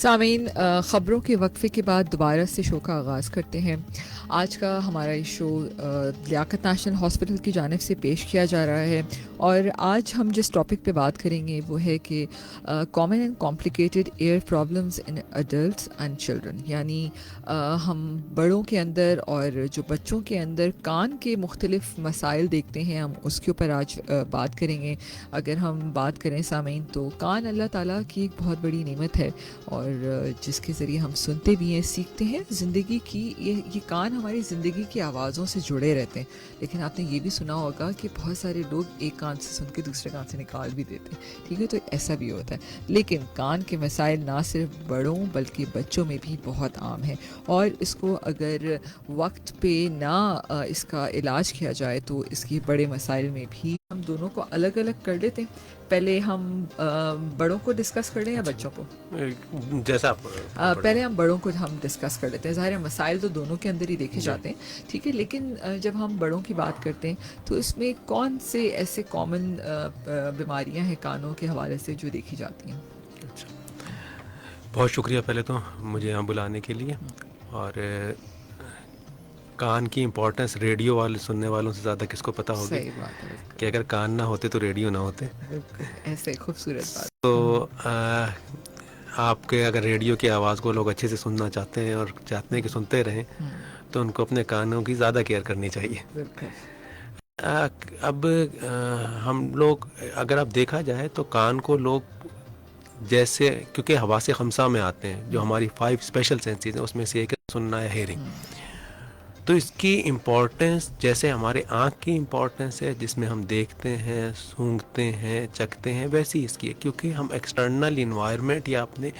सामीन, ख़बरों के वक्फे के बाद दोबारा से शो का आगाज़ करते हैं। आज का हमारा ये शो लियाकत नेशनल हॉस्पिटल की जानिब से पेश किया जा रहा है और आज हम जिस टॉपिक पे बात करेंगे वो है कि common and complicated air problems in adults and children, यानी हम बड़ों के अंदर और जो बच्चों के अंदर कान के मुख्तलिफ मसाइल देखते हैं, हम उसके ऊपर आज बात करेंगे। अगर हम बात करें सामीन, तो कान अल्लाह ताला की एक बहुत बड़ी नेमत है और जिसके ज़रिए हम सुनते भी हैं, सीखते हैं ज़िंदगी की। ये कान हमारी ज़िंदगी की आवाज़ों से जुड़े रहते हैं। लेकिन आपने ये भी सुना होगा कि बहुत सारे लोग एक कान से सुन के दूसरे कान से निकाल भी देते हैं, ठीक है, तो ऐसा भी होता है। लेकिन कान के मसाइल ना सिर्फ बड़ों बल्कि बच्चों में भी बहुत आम है और इसको अगर वक्त पे ना इसका इलाज किया जाए तो इसके बड़े मसाइल में भी हम दोनों को अलग अलग कर लेते हैं। पहले हम बड़ों को डिस्कस कर लें या बच्चों को? जैसा आप पहले हम बड़ों को हम डिस्कस कर लेते हैं। ज़ाहिर है मसाइल तो दोनों के अंदर ही देखे जाते हैं, ठीक है, लेकिन जब हम बड़ों की बात करते हैं तो इसमें कौन से ऐसे कॉमन बीमारियां हैं कानों के हवाले से जो देखी जाती हैं? अच्छा, बहुत शुक्रिया पहले तो मुझे यहाँ बुलाने के लिए। और कान की इम्पोर्टेंस रेडियो वाले सुनने वालों से ज़्यादा किसको पता होगी। सही बात है, कि अगर कान ना होते तो रेडियो ना होते। ऐसे खूबसूरत बात। तो आपके अगर रेडियो की आवाज़ को लोग अच्छे से सुनना चाहते हैं और चाहते हैं कि सुनते रहें, तो उनको अपने कानों की ज़्यादा केयर करनी चाहिए। अब हम लोग, अगर आप देखा जाए तो कान को लोग जैसे, क्योंकि हवा से खमसा में आते हैं, जो हमारी 5 स्पेशल सेंसेस हैं उसमें से एक है सुनना या हेयरिंग। तो इसकी इम्पोर्टेंस जैसे हमारे आँख की इम्पोर्टेंस है जिसमें हम देखते हैं, सूंघते हैं, चखते हैं, वैसी इसकी है, क्योंकि हम एक्सटर्नल इन्वायरमेंट या अपने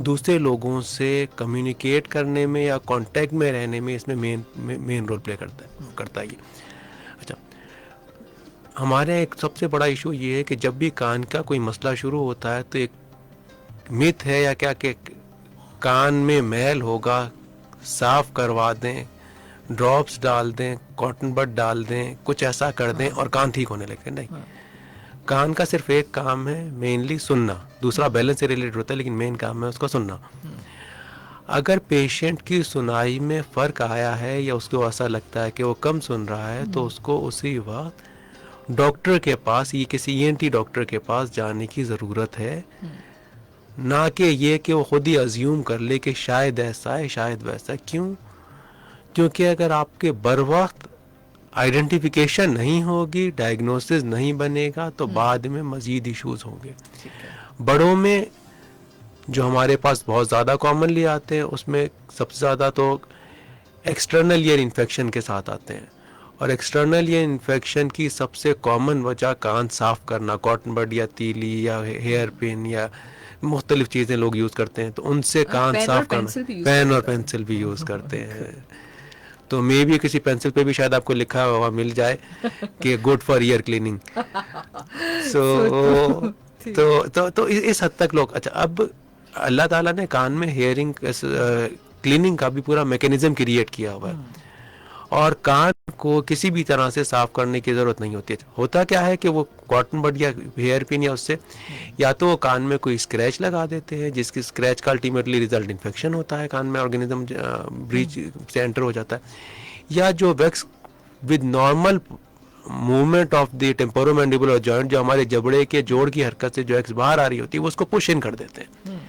दूसरे लोगों से कम्युनिकेट करने में या कांटेक्ट में रहने में इसमें मेन रोल प्ले करता है ये। अच्छा, हमारे एक सबसे बड़ा इशू ये है कि जब भी कान का कोई मसला शुरू होता है तो एक मिथ है या क्या कि कान में मैल होगा, साफ करवा दें, ड्रॉप्स डाल दें, कॉटन बड डाल दें, कुछ ऐसा कर दें और कान ठीक होने लगे। नहीं, कान का सिर्फ एक काम है, मेनली सुनना। दूसरा बैलेंस से रिलेटेड होता है, लेकिन मेन काम है उसका सुनना। अगर पेशेंट की सुनाई में फ़र्क आया है या उसको ऐसा लगता है कि वो कम सुन रहा है, तो उसको उसी वक्त डॉक्टर के पास, ये किसी ईएनटी डॉक्टर के पास जाने की ज़रूरत है, ना कि ये कि वो खुद ही अज्यूम कर ले कि शायद ऐसा है शायद वैसा है। क्यों? क्योंकि अगर आपके बर वक्त आइडेंटिफिकेशन नहीं होगी, डायग्नोसिस नहीं बनेगा, तो बाद में मज़ीद इश्यूज होंगे। बड़ों में जो हमारे पास बहुत ज़्यादा कॉमनली आते हैं उसमें सबसे ज़्यादा तो एक्सटर्नल ईयर इन्फेक्शन के साथ आते हैं। और एक्सटर्नल ईयर इन्फेक्शन की सबसे कॉमन वजह कान साफ़ करना, कॉटन बड या तीली या हेयर पिन या मुख्तलिफ चीज़ें लोग यूज़ करते हैं, तो उनसे कान साफ करना। पेन और पेंसिल भी यूज़ करते हैं। तो मे भी किसी पेंसिल पे भी शायद आपको लिखा हुआ मिल जाए कि गुड फॉर ईयर क्लीनिंग। सो तो इस हद तक लोग। अच्छा, अब अल्लाह ताला ने कान में हेयरिंग क्लीनिंग का भी पूरा मैकेनिज्म क्रिएट किया हुआ है और कान को किसी भी तरह से साफ करने की ज़रूरत नहीं होती है। होता क्या है कि वो कॉटन बड या हेयर पिन या उससे या तो वो कान में कोई स्क्रैच लगा देते हैं, जिसकी स्क्रैच का अल्टीमेटली रिजल्ट इन्फेक्शन होता है, कान में ऑर्गेनिज्म ब्रीच से एंटर हो जाता है, या जो wax with normal movement of the temporomandibular joint, जो हमारे जबड़े के जोड़ की हरकत से जो वैक्स बाहर आ रही होती है, वो उसको पुश इन कर देते हैं।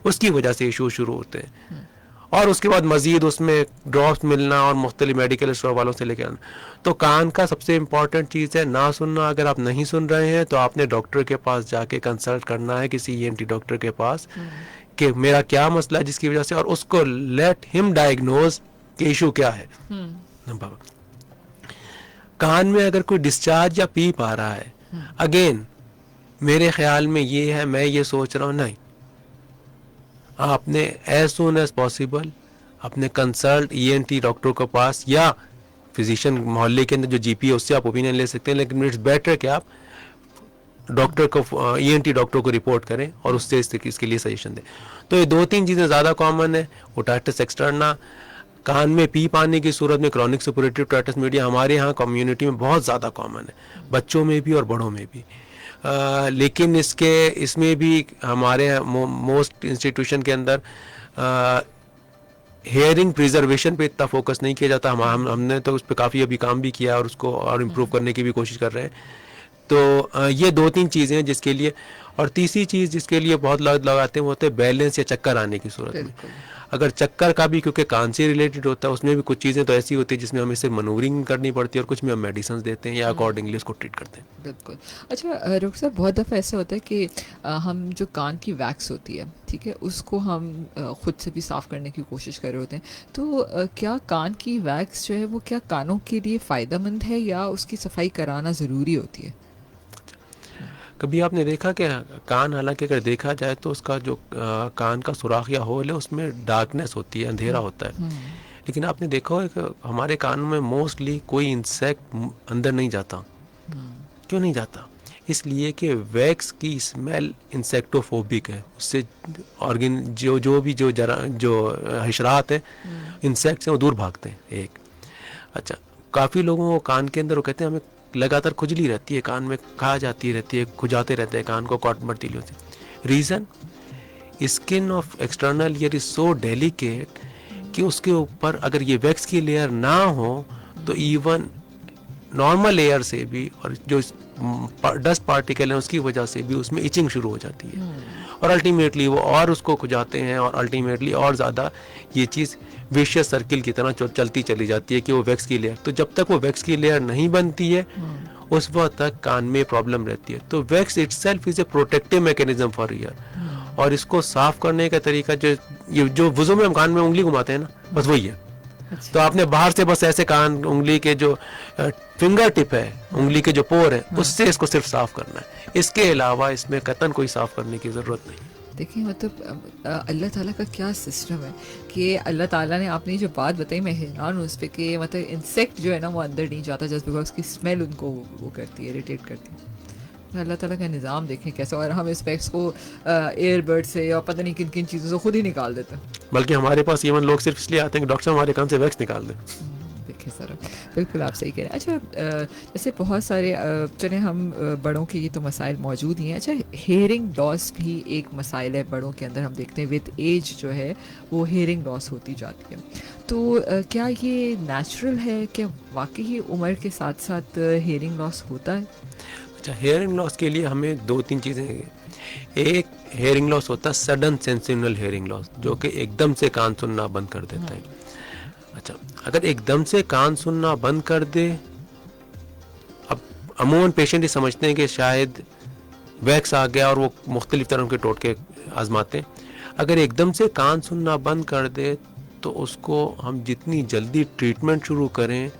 उसकी वजह से इशू शुरू होते हैं और उसके बाद मजीद उसमें ड्रॉप्स मिलना और मुख्तलिफ मेडिकल स्टोर वालों से लेकर आना। तो कान का सबसे इम्पॉर्टेंट चीज़ है ना सुनना। अगर आप नहीं सुन रहे हैं तो आपने डॉक्टर के पास जाके कंसल्ट करना है, किसी ईएनटी डॉक्टर के पास, कि मेरा क्या मसला है जिसकी वजह से, और उसको लेट हिम डायग्नोज कि इशू क्या है। कान में अगर कोई डिस्चार्ज या पीप आ रहा है, अगेन मेरे ख्याल में ये है, मैं ये सोच रहा हूँ, नहीं, आपने एज सुन एज पॉसिबल अपने कंसल्ट ईएनटी डॉक्टर के पास या फिजिशियन मोहल्ले के अंदर जो जीपी है उससे आप ओपिनियन ले सकते हैं, लेकिन इट्स बेटर कि आप डॉक्टर को, ईएनटी डॉक्टर को रिपोर्ट करें और उससे इसके लिए सजेशन दें। तो ये 2-3 चीज़ें ज़्यादा कॉमन है। ओटाइटिस एक्सटर्ना, कान में पीप आने की सूरत में क्रॉनिक सुपरेटिव ओटाइटिस मीडिया हमारे यहाँ कम्युनिटी में बहुत ज़्यादा कॉमन है, बच्चों में भी और बड़ों में भी। लेकिन इसमें भी हमारे मोस्ट इंस्टीट्यूशन के अंदर हेयरिंग प्रिजर्वेशन पे इतना फोकस नहीं किया जाता। हमने तो उस पर काफ़ी अभी काम भी किया और उसको और इम्प्रूव करने की भी कोशिश कर रहे हैं। तो ये 2-3 चीज़ें हैं जिसके लिए, और तीसरी चीज़ जिसके लिए बहुत लगाते हैं वो होते हैं बैलेंस या चक्कर आने की सूरत में। अगर चक्कर का भी, क्योंकि कान से रिलेटेड होता है, उसमें भी कुछ चीज़ें तो ऐसी होती है जिसमें हमें सिर्फ मनूवरिंग करनी पड़ती है और कुछ में हम मेडिसिन देते हैं या अकॉर्डिंगली उसको ट्रीट करते हैं। बिल्कुल। अच्छा डॉक्टर साहब, बहुत दफ़ा ऐसा होता है कि हम जो कान की वैक्स होती है, ठीक है, उसको हम खुद से भी साफ़ करने की कोशिश कर रहे होते हैं, तो क्या कान की वैक्स जो है वो क्या कानों के लिए फ़ायदेमंद है या उसकी सफाई कराना ज़रूरी होती है? कभी आपने देखा कि कान, हालांकि अगर देखा जाए तो उसका जो कान का सुराख या होल है उसमें डार्कनेस होती है, अंधेरा होता है। लेकिन आपने देखा हो कि हमारे कान में मोस्टली कोई इंसेक्ट अंदर नहीं जाता। क्यों नहीं जाता? इसलिए कि वैक्स की स्मेल इंसेक्टोफोबिक है। उससे ऑर्गन जो हशरात हैं, इंसेक्ट्स हैं, वो दूर भागते हैं। एक अच्छा, काफ़ी लोगों को कान के अंदर वो कहते हैं हमें लगातार खुजली रहती है, कान में खा जाती रहती है, खुजाते रहते हैं कान को कॉटन बर्टीलियों से। Reason, skin of external ear is so delicate कि उसके ऊपर अगर ये वैक्स की लेयर ना हो तो इवन नॉर्मल एयर से भी और जो डस्ट पार्टिकल है उसकी वजह से भी उसमें इचिंग शुरू हो जाती है और अल्टीमेटली वो और उसको खुजाते हैं और अल्टीमेटली और ज़्यादा ये चीज़ विशियस सर्किल की तरह चलती चली जाती है कि वो वैक्स की लेयर, तो जब तक वो वैक्स की लेयर नहीं बनती है उस वक्त तक कान में प्रॉब्लम रहती है। तो wax itself is a protective mechanism for year, और इसको साफ करने का तरीका जो वुज़ू में हम कान में उंगली घुमाते हैं ना, बस वही है। तो आपने बाहर से बस ऐसे कान, उंगली के जो फिंगर टिप है, उंगली के जो पोर है, उससे इसको सिर्फ साफ करना है। इसके अलावा इसमें कतन कोई साफ करने की ज़रूरत नहीं। देखिए मतलब अल्लाह ताला का क्या सिस्टम है कि अल्लाह ताला ने, आपने जो बात बताई मैं हैरान हूँ उस पर कि मतलब इंसेक्ट जो है ना वो अंदर नहीं जाता जस्ट बिकॉज उसकी स्मेल उनको वो करती है, इरिटेट करती है। अल्लाह ताला का निज़ाम देखें कैसा, और हम इस वैक्स को एयरबड से या पता नहीं किन किन चीज़ों से खुद ही निकाल देते हैं। बल्कि हमारे पास इवन लोग सिर्फ इसलिए आते हैं कि डॉक्टर हमारे कान से वैक्स निकाल दें। देखिए सर, बिल्कुल आप सही कह रहे हैं। अच्छा जैसे बहुत सारे चले हम बड़ों के ये तो मसाइल मौजूद ही हैं। अच्छा, हेयरिंग लॉस भी एक मसाइल है बड़ों के अंदर, हम देखते हैं विद एज जो है वो हेयरिंग लॉस होती जाती है। तो क्या ये नेचुरल है, क्या वाकई ही उम्र के साथ साथ हेयरिंग लॉस होता है? अच्छा, हेयरिंग लॉस के लिए हमें 2-3 चीज़ें हैं। एक हेयरिंग लॉस होता है सडन सेंसेशनल हेयरिंग लॉस, जो कि एकदम से कान सुनना बंद कर देता है। अच्छा, अगर एकदम से कान सुनना बंद कर दे, अब अमूमन पेशेंट ये समझते हैं कि शायद वैक्स आ गया और वो मुख्तलिफ तरह के टोटके आजमाते हैं। अगर एकदम से कान सुनना बंद कर दे तो उसको हम जितनी जल्दी ट्रीटमेंट शुरू करें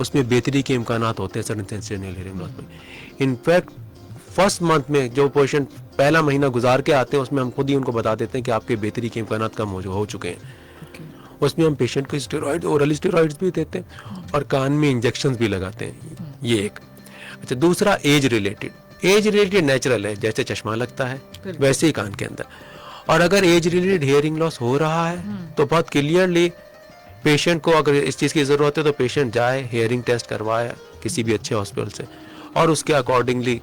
उसमें बेहतरी के इम्कानात होते हैं सडन सेंसेशनल हेयरिंग लॉस में। इनफैक्ट फर्स्ट मंथ में जो पेशेंट पहला महीना गुजार के आते हैं उसमें हम खुद ही उनको बता देते हैं कि आपके बेहतरी के इम्कानात कम हो चुके हैं। उसमें हम पेशेंट को स्टेरॉइड, ओरल स्टेरॉइड्स भी देते हैं और कान में इंजेक्शंस भी लगाते हैं। ये एक। अच्छा, दूसरा एज रिलेटेड नेचुरल है, जैसे चश्मा लगता है वैसे ही कान के अंदर। और अगर एज रिलेटेड हेयरिंग लॉस हो रहा है तो बहुत क्लियरली पेशेंट को, अगर इस चीज़ की ज़रूरत है तो पेशेंट जाए, हेयरिंग टेस्ट करवाए किसी भी अच्छे हॉस्पिटल से और उसके अकॉर्डिंगली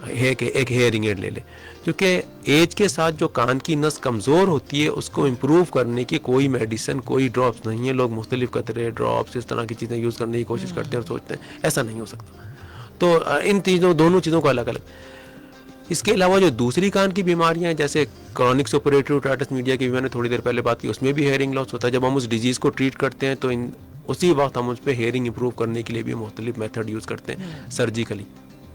एक हेयरिंग एड ले ले। क्योंकि एज के साथ जो कान की नस कमज़ोर होती है उसको इम्प्रूव करने की कोई मेडिसिन, कोई ड्रॉप्स नहीं है। लोग मुख्तलिफ कतरे, ड्रॉप्स, इस तरह की चीज़ें यूज़ करने की कोशिश करते हैं और सोचते हैं ऐसा नहीं हो सकता। तो इन दोनों चीज़ों को अलग अलग। इसके अलावा जो दूसरी कान की बीमारियां हैं जैसे क्रॉनिक सुपरेटरी ओटाइटिस मीडिया की भी मैंने थोड़ी देर पहले बात की, उसमें भी हेयरिंग लॉस होता है। जब हम उस डिजीज़ को ट्रीट करते हैं तो उसी वक्त हम उस पर हेयरिंग इंप्रूव करने के लिए भी मुख्तलिफ मेथड यूज़ करते हैं सर्जिकली।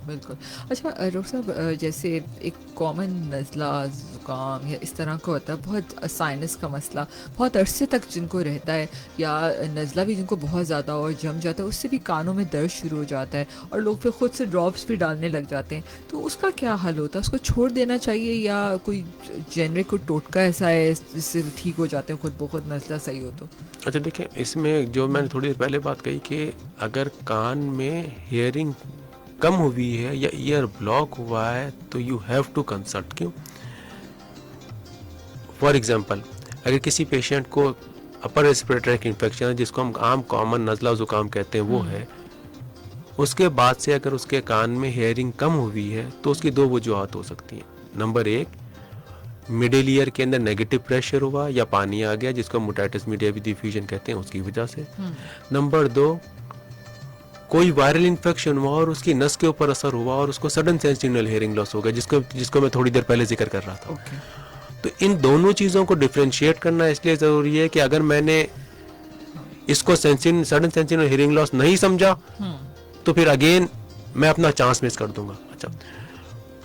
बिल्कुल। अच्छा डॉक्टर साहब, जैसे एक कॉमन नज़ला, ज़ुकाम या इस तरह का होता है, बहुत साइनस का मसला बहुत अरसे तक जिनको रहता है, या नज़ला भी जिनको बहुत ज़्यादा और जम जाता है, उससे भी कानों में दर्द शुरू हो जाता है और लोग फिर ख़ुद से ड्रॉप्स भी डालने लग जाते हैं। तो उसका क्या हल होता है? उसको छोड़ देना चाहिए या कोई जेनरिक कोई टोटका ऐसा है जिससे ठीक हो जाते हैं खुद ब खुद नज़ला सही हो तो? अच्छा देखिए, इसमें जो मैंने थोड़ी देर पहले बात कही कि अगर कान में हेयरिंग कम हुई है या ईयर ब्लॉक हुआ है तो यू हैव टू कंसल्ट। क्यों? फॉर एग्जांपल, अगर किसी पेशेंट को अपर रेस्पिरेटरी इन्फेक्शन है जिसको हम आम कॉमन नज़ला ज़ुकाम कहते हैं वो है, उसके बाद से अगर उसके कान में हेयरिंग कम हुई है तो उसकी दो वजूहत हो सकती हैं। नंबर एक, मिडिल ईयर के अंदर नेगेटिव प्रेशर हुआ या पानी आ गया, जिसको मोटाइटिस मीडिया विद डिफ्यूजन कहते हैं, उसकी वजह से। नंबर दो, कोई वायरल इन्फेक्शन हुआ और उसकी नस के ऊपर असर हुआ और उसको सडन सेंसिटिव हेयरिंग लॉस हो गया, जिसको मैं थोड़ी देर पहले जिक्र कर रहा था। तो इन दोनों चीज़ों को डिफ्रेंशिएट करना इसलिए ज़रूरी है कि अगर मैंने इसको सडन सेंसिटिव हेयरिंग लॉस नहीं समझा तो फिर अगेन मैं अपना चांस मिस कर दूंगा। अच्छा,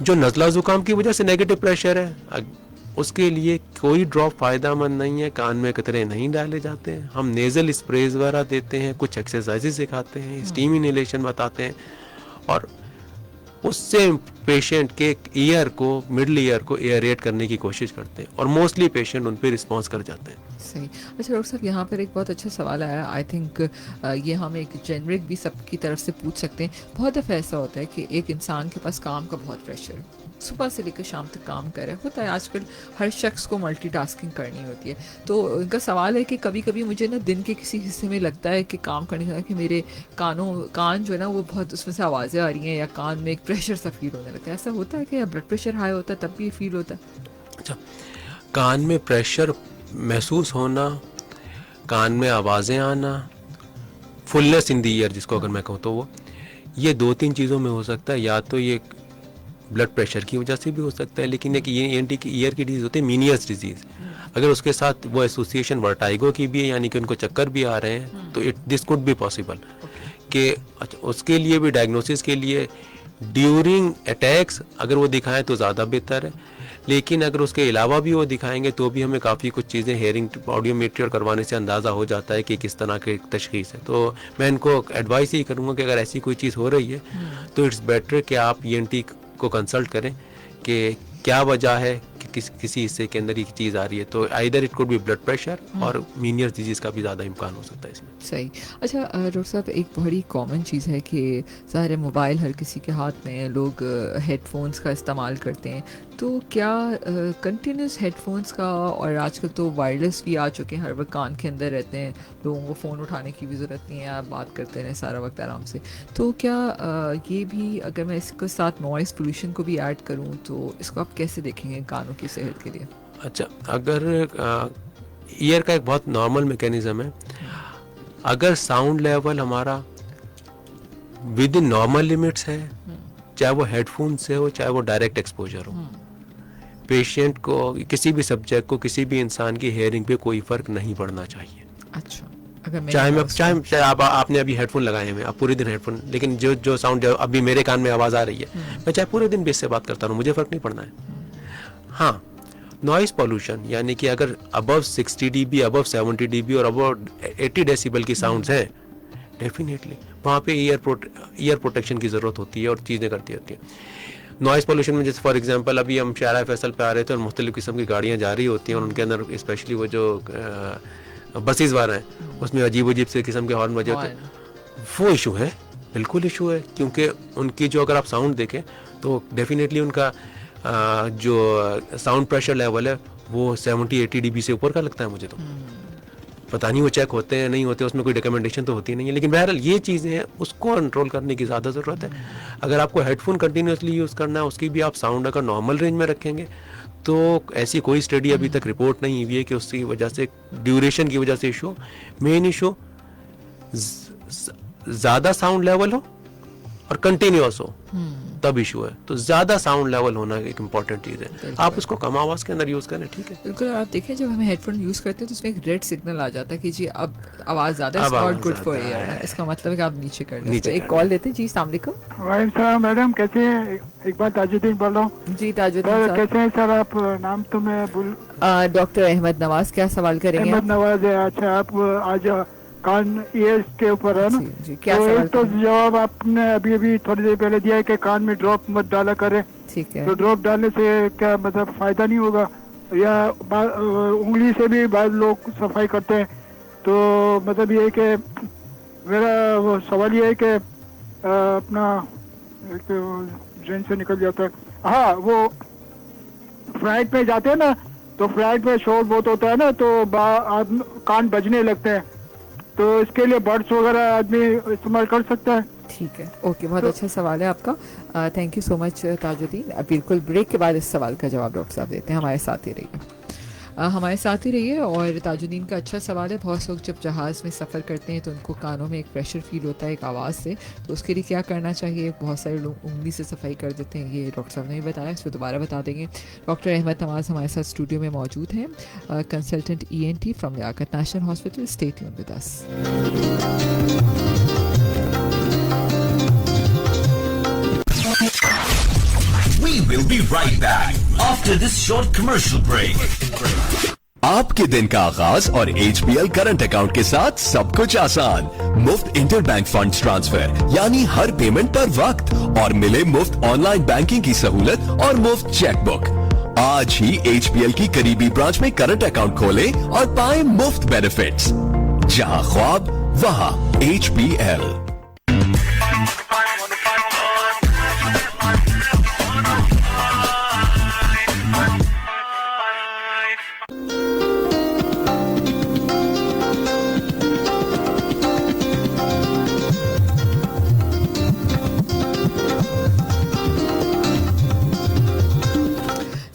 जो नज़ला जुकाम की वजह से नेगेटिव प्रेशर है, उसके लिए कोई ड्रॉप फायदेमंद नहीं है, कान में कतरे नहीं डाले जाते हैं। हम नेजल स्प्रेज वगैरह देते हैं, कुछ एक्सरसाइजेज सिखाते हैं, स्टीम इनहेलेशन बताते हैं और उससे पेशेंट के ईयर को, मिडल ईयर को एयरेट करने की कोशिश करते हैं और मोस्टली पेशेंट उन पर रिस्पॉन्स कर जाते हैं। सही। अच्छा डॉक्टर साहब, यहाँ पर एक बहुत अच्छा सवाल आया, आई थिंक ये हम एक जेनरिक भी सबकी तरफ से पूछ सकते हैं। बहुत दफ़ा ऐसा होता है कि एक इंसान के पास काम का बहुत प्रेशर है, सुबह से लेकर शाम तक काम कर रहा है, होता है आजकल हर शख्स को मल्टीटास्किंग करनी होती है। तो उनका सवाल है कि कभी कभी मुझे ना दिन के किसी हिस्से में लगता है कि काम करने का कि मेरे कान जो है ना वो बहुत, उसमें से आवाज़ें आ रही हैं या कान में एक प्रेशर सा फील होने लगता है। ऐसा होता है कि या ब्लड प्रेशर हाई होता है तब भी फील होता है? अच्छा, कान में प्रेशर महसूस होना, कान में आवाज़ें आना, फुलनेस इन द ईयर जिसको अगर मैं कहूँ तो वो, ये दो तीन चीज़ों में हो सकता है। या तो ये ब्लड प्रेशर की वजह से भी हो सकता है, लेकिन एक ये एंटी की ईयर की डिजीज़ होती है मीनियस डिजीज़, अगर उसके साथ वो एसोसिएशन वर्टाइगो की भी है, यानी कि उनको चक्कर भी आ रहे हैं, तो दिस कुड बी पॉसिबल कि अच्छा, उसके लिए भी डायग्नोसिस के लिए ड्यूरिंग अटैक्स अगर वो दिखाएं तो ज़्यादा बेहतर है, लेकिन अगर उसके अलावा भी वो दिखाएंगे तो भी हमें काफ़ी कुछ चीज़ें हेयरिंग ऑडियोमेट्री और करवाने से अंदाज़ा हो जाता है कि किस तरह की तशखीस है। तो मैं इनको एडवाइस ही करूँगा कि अगर ऐसी कोई चीज़ हो रही है तो इट्स बेटर कि आप ईएनटी को कंसल्ट करें कि क्या वजह है कि किसी हिस्से के अंदर ये चीज़ आ रही है। तो either it could be blood pressure और मीनियस डिजीज़ का भी ज़्यादा इम्कान हो सकता है इसमें। सही। अच्छा डॉक्टर साहब, एक बड़ी कॉमन चीज़ है कि सारे मोबाइल हर किसी के हाथ में, लोग हेडफोन्स का इस्तेमाल करते हैं, तो क्या कंटिन्यूस हेडफोन्स का, और आजकल तो वायरलेस भी आ चुके हैं, हर वक्त कान के अंदर रहते हैं, लोगों को फ़ोन उठाने की भी ज़रूरत नहीं है, आप बात करते रहें सारा वक्त आराम से, तो क्या ये भी, अगर मैं इसके साथ नॉइज़ पोल्यूशन को भी ऐड करूँ तो इसको आप कैसे देखेंगे कानों की सेहत के लिए? अच्छा, अगर ईयर का एक बहुत नॉर्मल मैकेनिज्म है, अगर साउंड लेवल हमारा विद इन नॉर्मल लिमिट्स है, चाहे वो हेडफोन से हो चाहे वो डायरेक्ट एक्सपोजर हो, पेशेंट को, किसी भी सब्जेक्ट को, किसी भी इंसान की हेयरिंग पे कोई फर्क नहीं पड़ना चाहिए। अच्छा, अगर चाहे आपने अभी हेडफोन लगाए हुए, आप पूरे दिन हेडफोन, लेकिन जो साउंड अभी मेरे कान में आवाज़ आ रही है, मैं चाहे पूरे दिन भी इससे बात करता रहूँ, मुझे फर्क नहीं पड़ना है। हाँ, नॉइज पॉल्यूशन, यानी कि अगर अबव 60 dB, अबव 70 dB और अबव 80 डेसिबल की साउंड्स हैं, डेफिनेटली वहाँ पे ईयर प्रोटेक्शन की ज़रूरत होती है और चीज़ें करती रहती हैं। नॉइज़ पोल्यूशन में जैसे फॉर एग्जांपल अभी हम शाहरा फैसल पे आ रहे थे और मुख्तलिफ़ किस्म की गाड़ियाँ जा रही होती हैं और उनके अंदर स्पेशली वो जो बसेस वाले हैं उसमें अजीब से किस्म के हॉर्न बजे होते हैं, वो इशू है, बिल्कुल इशू है, क्योंकि उनकी जो अगर आप साउंड देखें तो डेफिनेटली उनका जो साउंड प्रेशर लेवल है वो 70-80 dB से ऊपर का लगता है मुझे। तो पता नहीं वो चेक होते हैं नहीं होते, उसमें कोई रिकमेंडेशन तो होती नहीं है, लेकिन बहरहाल ये चीज़ें हैं, उसको कंट्रोल करने की ज़्यादा ज़रूरत है। अगर आपको हेडफोन कंटिन्यूसली यूज़ करना है, उसकी भी आप साउंड अगर नॉर्मल रेंज में रखेंगे तो ऐसी कोई स्टडी अभी तक रिपोर्ट नहीं हुई है कि उसकी वजह से, ड्यूरेशन की वजह से इशू, मेन इशू ज़्यादा साउंड लेवल हो और कंटिन्यूस हो तब इशू है। तो ज्यादा साउंड लेवल होना एक इम्पॉर्टेंट चीज है, आप उसको कम आवाज के अंदर यूज करें, ठीक है। बिल्कुल, आप देखें जब हम हेडफोन यूज करते हैं तो उसमें एक रेड सिग्नल आ जाता है कि जी अब आवाज ज्यादा है, नॉट गुड फॉर ईयर, इसका मतलब है कि आप नीचे कर लें। एक कॉल लेते हैं जी। अस्सलाम वालेकुम। वालेकुम मैडम, कैसे हैं? एक बार ताजुद्दीन बोल रहा हूँ। जी ताजुद्दीन साहब कैसे हैं सर? आप नाम तो मैं भूल, डॉक्टर अहमद नवाज, क्या सवाल करेंगे? अहमद नवाज है। अच्छा, आप आज कान ईयर्स के ऊपर है ना? जी, क्या तो सवाल? एक तो जवाब आपने अभी थोड़ी देर पहले दिया है कि कान में ड्रॉप मत डाला करें। ठीक है। तो ड्रॉप डालने से क्या मतलब फायदा नहीं होगा, या उंगली से भी बाद लोग सफाई करते हैं? तो मतलब ये है कि मेरा वो सवाल ये है कि अपना ड्रेन से निकल जाता है। हाँ, वो फ्लाइट में जाते हैं ना, तो फ्लाइट में शोर बहुत होता है ना, तो कान बजने लगते हैं, तो इसके लिए बड्स वगैरह आदमी इस्तेमाल कर सकता है। ठीक है, ओके, बहुत तो अच्छा सवाल है आपका। Thank you so much Tajuddin. बिल्कुल ब्रेक के बाद इस सवाल का जवाब डॉक्टर साहब देते हैं, हमारे साथ ही रहिए। हमारे साथ ही रहिए। और ताजुद्दीन का अच्छा सवाल है, बहुत लोग जब जहाज़ में सफ़र करते हैं तो उनको कानों में एक प्रेशर फील होता है एक आवाज़ से, तो उसके लिए क्या करना चाहिए? बहुत सारे लोग उंगली से सफाई कर देते हैं, ये डॉक्टर साहब ने भी बताया, इसको दोबारा बता देंगे। डॉक्टर अहमद नवाज हमारे साथ स्टूडियो में मौजूद हैं, consultant ENT from Liaquat national hospital. Stay tuned with us. We will be right back after this short commercial break. आपके दिन का आगाज और HBL करंट अकाउंट के साथ सब कुछ आसान। मुफ्त इंटरबैंक फंड्स ट्रांसफर यानी हर पेमेंट पर वक्त, और मिले मुफ्त ऑनलाइन बैंकिंग की सहूलत और मुफ्त चेकबुक। आज ही HBL की करीबी ब्रांच में करंट अकाउंट खोलें और पाएं मुफ्त बेनिफिट्स। जहां ख्वाब वहां HBL।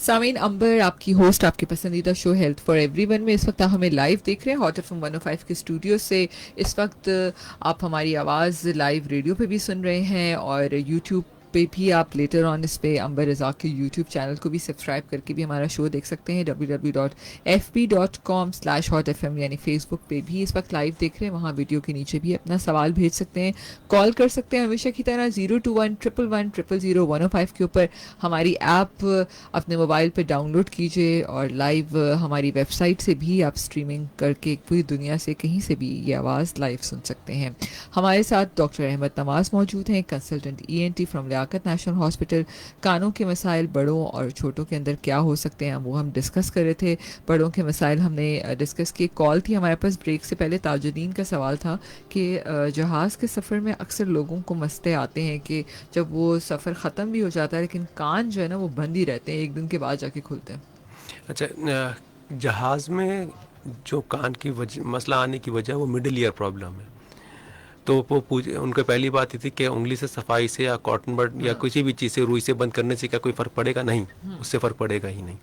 सामीन अंबर आपकी होस्ट, आपके पसंदीदा शो हेल्थ फॉर एवरीवन में इस वक्त आप हमें लाइव देख रहे हैं हॉट FM 105 के स्टूडियो से। इस वक्त आप हमारी आवाज़ लाइव रेडियो पे भी सुन रहे हैं और यूट्यूब पे भी आप लेटर ऑन इस पे अंबर रज़ाक के यूट्यूब चैनल को भी सब्सक्राइब करके भी हमारा शो देख सकते हैं। www.fb.com/hotfm यानी फेसबुक पे भी इस वक्त लाइव देख रहे हैं, वहाँ वीडियो के नीचे भी अपना सवाल भेज सकते हैं, कॉल कर सकते हैं हमेशा की तरह 021-111-000-105 के ऊपर। हमारी ऐप अपने मोबाइल पे डाउनलोड कीजिए और लाइव हमारी वेबसाइट से भी आप स्ट्रीमिंग करके पूरी दुनिया से कहीं से भी ये आवाज़ लाइव सुन सकते हैं। हमारे साथ डॉक्टर अहमद नवाज मौजूद हैं, consultant ENT from Liaquat national hospital. कानों के मसाइल बड़ों और छोटों के अंदर क्या हो सकते हैं वो हम डिस्कस कर रहे थे। बड़ों के मसाइल हमने डिस्कस किए। कॉल थी हमारे पास ब्रेक से पहले, ताजुद्दीन का सवाल था कि जहाज़ के सफ़र में अक्सर लोगों को मसले आते हैं कि जब वो सफ़र ख़त्म भी हो जाता है लेकिन कान जो है ना वो बंद ही रहते हैं, एक दिन के बाद जाके खुलते हैं। अच्छा, जहाज़ में जो कान की मसला आने की वजह वो मिडिल ईयर प्रॉब्लम है। तो वो उनका पहली बात ये थी कि उंगली से सफाई से या कॉटन बड या किसी भी चीज़ से रुई से बंद करने से क्या कोई फ़र्क पड़ेगा? नहीं, उससे फ़र्क पड़ेगा ही नहीं।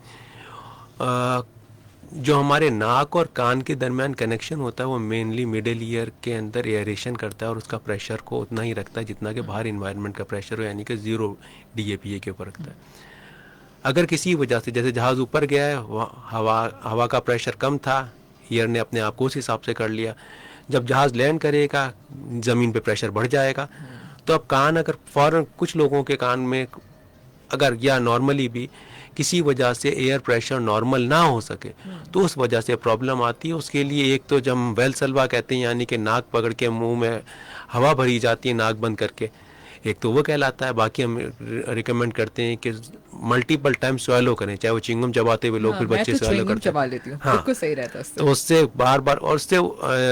जो हमारे नाक और कान के दरमियान कनेक्शन होता है वो मेनली मिडिल ईयर के अंदर एयरेशन करता है और उसका प्रेशर को उतना ही रखता है जितना कि बाहर इन्वायरमेंट का प्रेशर हो, यानी कि 0 DAPA के ऊपर रखता है। अगर किसी वजह से जैसे जहाज़ ऊपर गया है, हवा का प्रेशर कम था, ईयर ने अपने आप को उस हिसाब से कर लिया, जब जहाज़ लैंड करेगा ज़मीन पे प्रेशर बढ़ जाएगा। तो अब कान अगर फ़ौरन, कुछ लोगों के कान में अगर या नॉर्मली भी किसी वजह से एयर प्रेशर नॉर्मल ना हो सके तो उस वजह से प्रॉब्लम आती है। उसके लिए एक तो जब वेलसल्वा कहते हैं, यानी कि नाक पकड़ के मुंह में हवा भरी जाती है नाक बंद करके, एक तो वो कहलाता है। बाकी हम रिकमेंड करते हैं कि मल्टीपल टाइम स्वेलो करें, चाहे वो चिंगम चबाते हुए लोग, फिर बच्चे स्वेलो करते चबा लेती हूँ, हाँ, बिल्कुल सही रहता है तो उससे बार बार, और उससे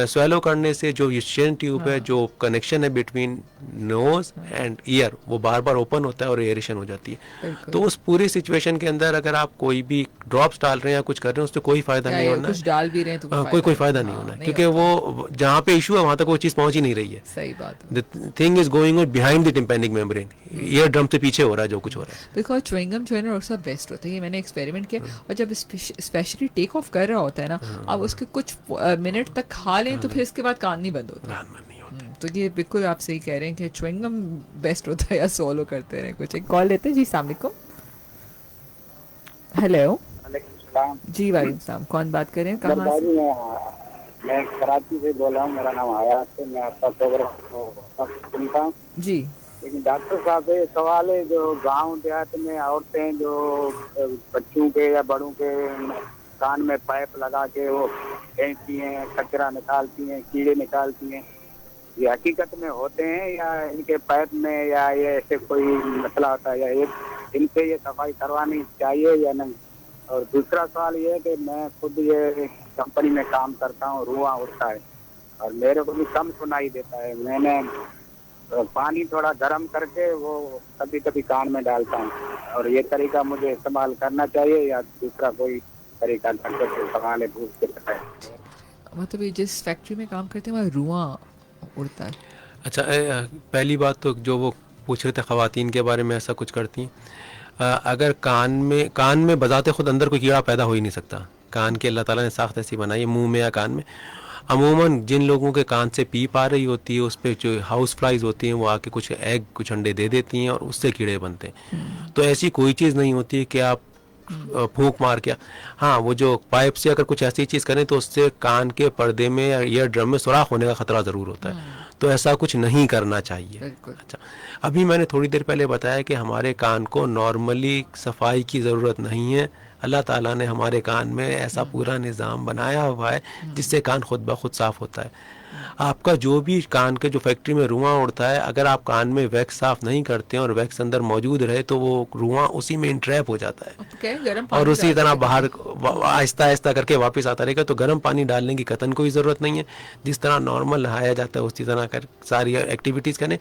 स्वेलो करने से जो यूशियन ट्यूब है, जो कनेक्शन है बिटवीन नोज एंड ईयर, वो बार बार ओपन होता है और एयरेशन हो जाती है। तो उस पूरी सिचुएशन के अंदर अगर आप कोई भी ड्रॉप्स डाल रहे हैं या कुछ कर रहे हैं, उससे कोई फायदा नहीं होना, कुछ डाल भी रहे हैं तो कोई फायदा नहीं होना, क्योंकि वो जहाँ पे इशू है वहां तक वो चीज पहुंच ही नहीं रही है। सही बात है। The thing is going on behind the tympanic membrane, ear drum से पीछे हो रहा है जो कुछ हो रहा है। बिकॉज च्युइंगम जो है ना सब बेस्ट होता है, ये मैंने एक्सपेरिमेंट किया। और जब स्पेशली टेक ऑफ कर रहा होता है ना, अब उसके कुछ मिनट तक खा लें तो फिर इसके बाद कान नहीं बंद होता। तो ये बिल्कुल आप सही कह रहे हैं कि च्युइंगम बेस्ट होता है या सोलो करते रहे। कुछ एक कॉल लेते हैं जी। अस्सलाम वालेकुम। हेलो जी, वालेकुम सलाम। कौन बात कर रहे हैं, कहाँ से? मैं कराची से बोल रहा हूँ, मेरा नाम आयात है, मैं आपका प्रोग्राम सुनता हूँ जी। लेकिन डॉक्टर साहब ये सवाल है, जो गांव देहात में औरतें जो बच्चों के या बड़ों के कान में पाइप लगा के वो फेंकती हैं, कचरा निकालती हैं, कीड़े निकालती हैं, ये हकीकत में होते हैं या इनके पाइप में या ये ऐसे कोई मसला होता है, या इनसे ये सफाई करवानी चाहिए या नहीं? और दूसरा सवाल ये है कि मैं खुद ये कंपनी में काम करता हूँ, रुआं उठता है और मेरे को भी कम सुनाई देता है। मैंने पानी थोड़ा गर्म करके वो कभी कभी कान में डालता हूँ, और ये तरीका मुझे इस्तेमाल करना चाहिए या दूसरा कोई तरीका डॉक्टर से सवाल है पूछ के बताएं। मतलब ये जिस फैक्ट्री में काम करते हैं वहाँ रुआं उड़ता है? अच्छा, पहली बात तो जो वो पूछ रहे थे ख़वातीन के बारे में ऐसा कुछ करती हैं, अगर कान में बजाते खुद अंदर कोई कीड़ा पैदा हो ही नहीं सकता। कान के अल्लाह ताला ने साख्त ऐसी बनाई है, मुंह में या कान में। अमूमन जिन लोगों के कान से पीप आ रही होती है उस पे जो हाउस फ्लाइज होती हैं वो आके कुछ एग कुछ अंडे दे देती हैं और उससे कीड़े बनते हैं। तो ऐसी कोई चीज़ नहीं होती है कि आप फूंक मार के, हाँ वो जो पाइप से अगर कुछ ऐसी चीज़ करें तो उससे कान के पर्दे में या ईयर ड्रम में सुराख होने का खतरा ज़रूर होता है। तो ऐसा कुछ नहीं करना चाहिए। बिल्कुल। अच्छा, अभी मैंने थोड़ी देर पहले बताया कि हमारे कान को नॉर्मली सफाई की ज़रूरत नहीं है। अल्लाह ताला ने हमारे कान में ऐसा पूरा निज़ाम बनाया हुआ है जिससे कान खुद ब खुद साफ़ होता है। आपका जो भी कान के जो फैक्ट्री में रुआं उड़ता है, अगर आप कान में वैक्स साफ़ नहीं करते हैं और वैक्स अंदर मौजूद रहे तो वो रुआं उसी में इंट्रैप हो जाता है अब क्या है, गर्म और पानी उसी डाल तरह के बाहर आहिस्ता आहिस्ता करके वापस आता रहेगा। तो गर्म पानी डालने की कतन कोई ज़रूरत नहीं है। जिस तरह नॉर्मल नहाया जाता है उसी तरह कर सारी एक्टिविटीज़ करें।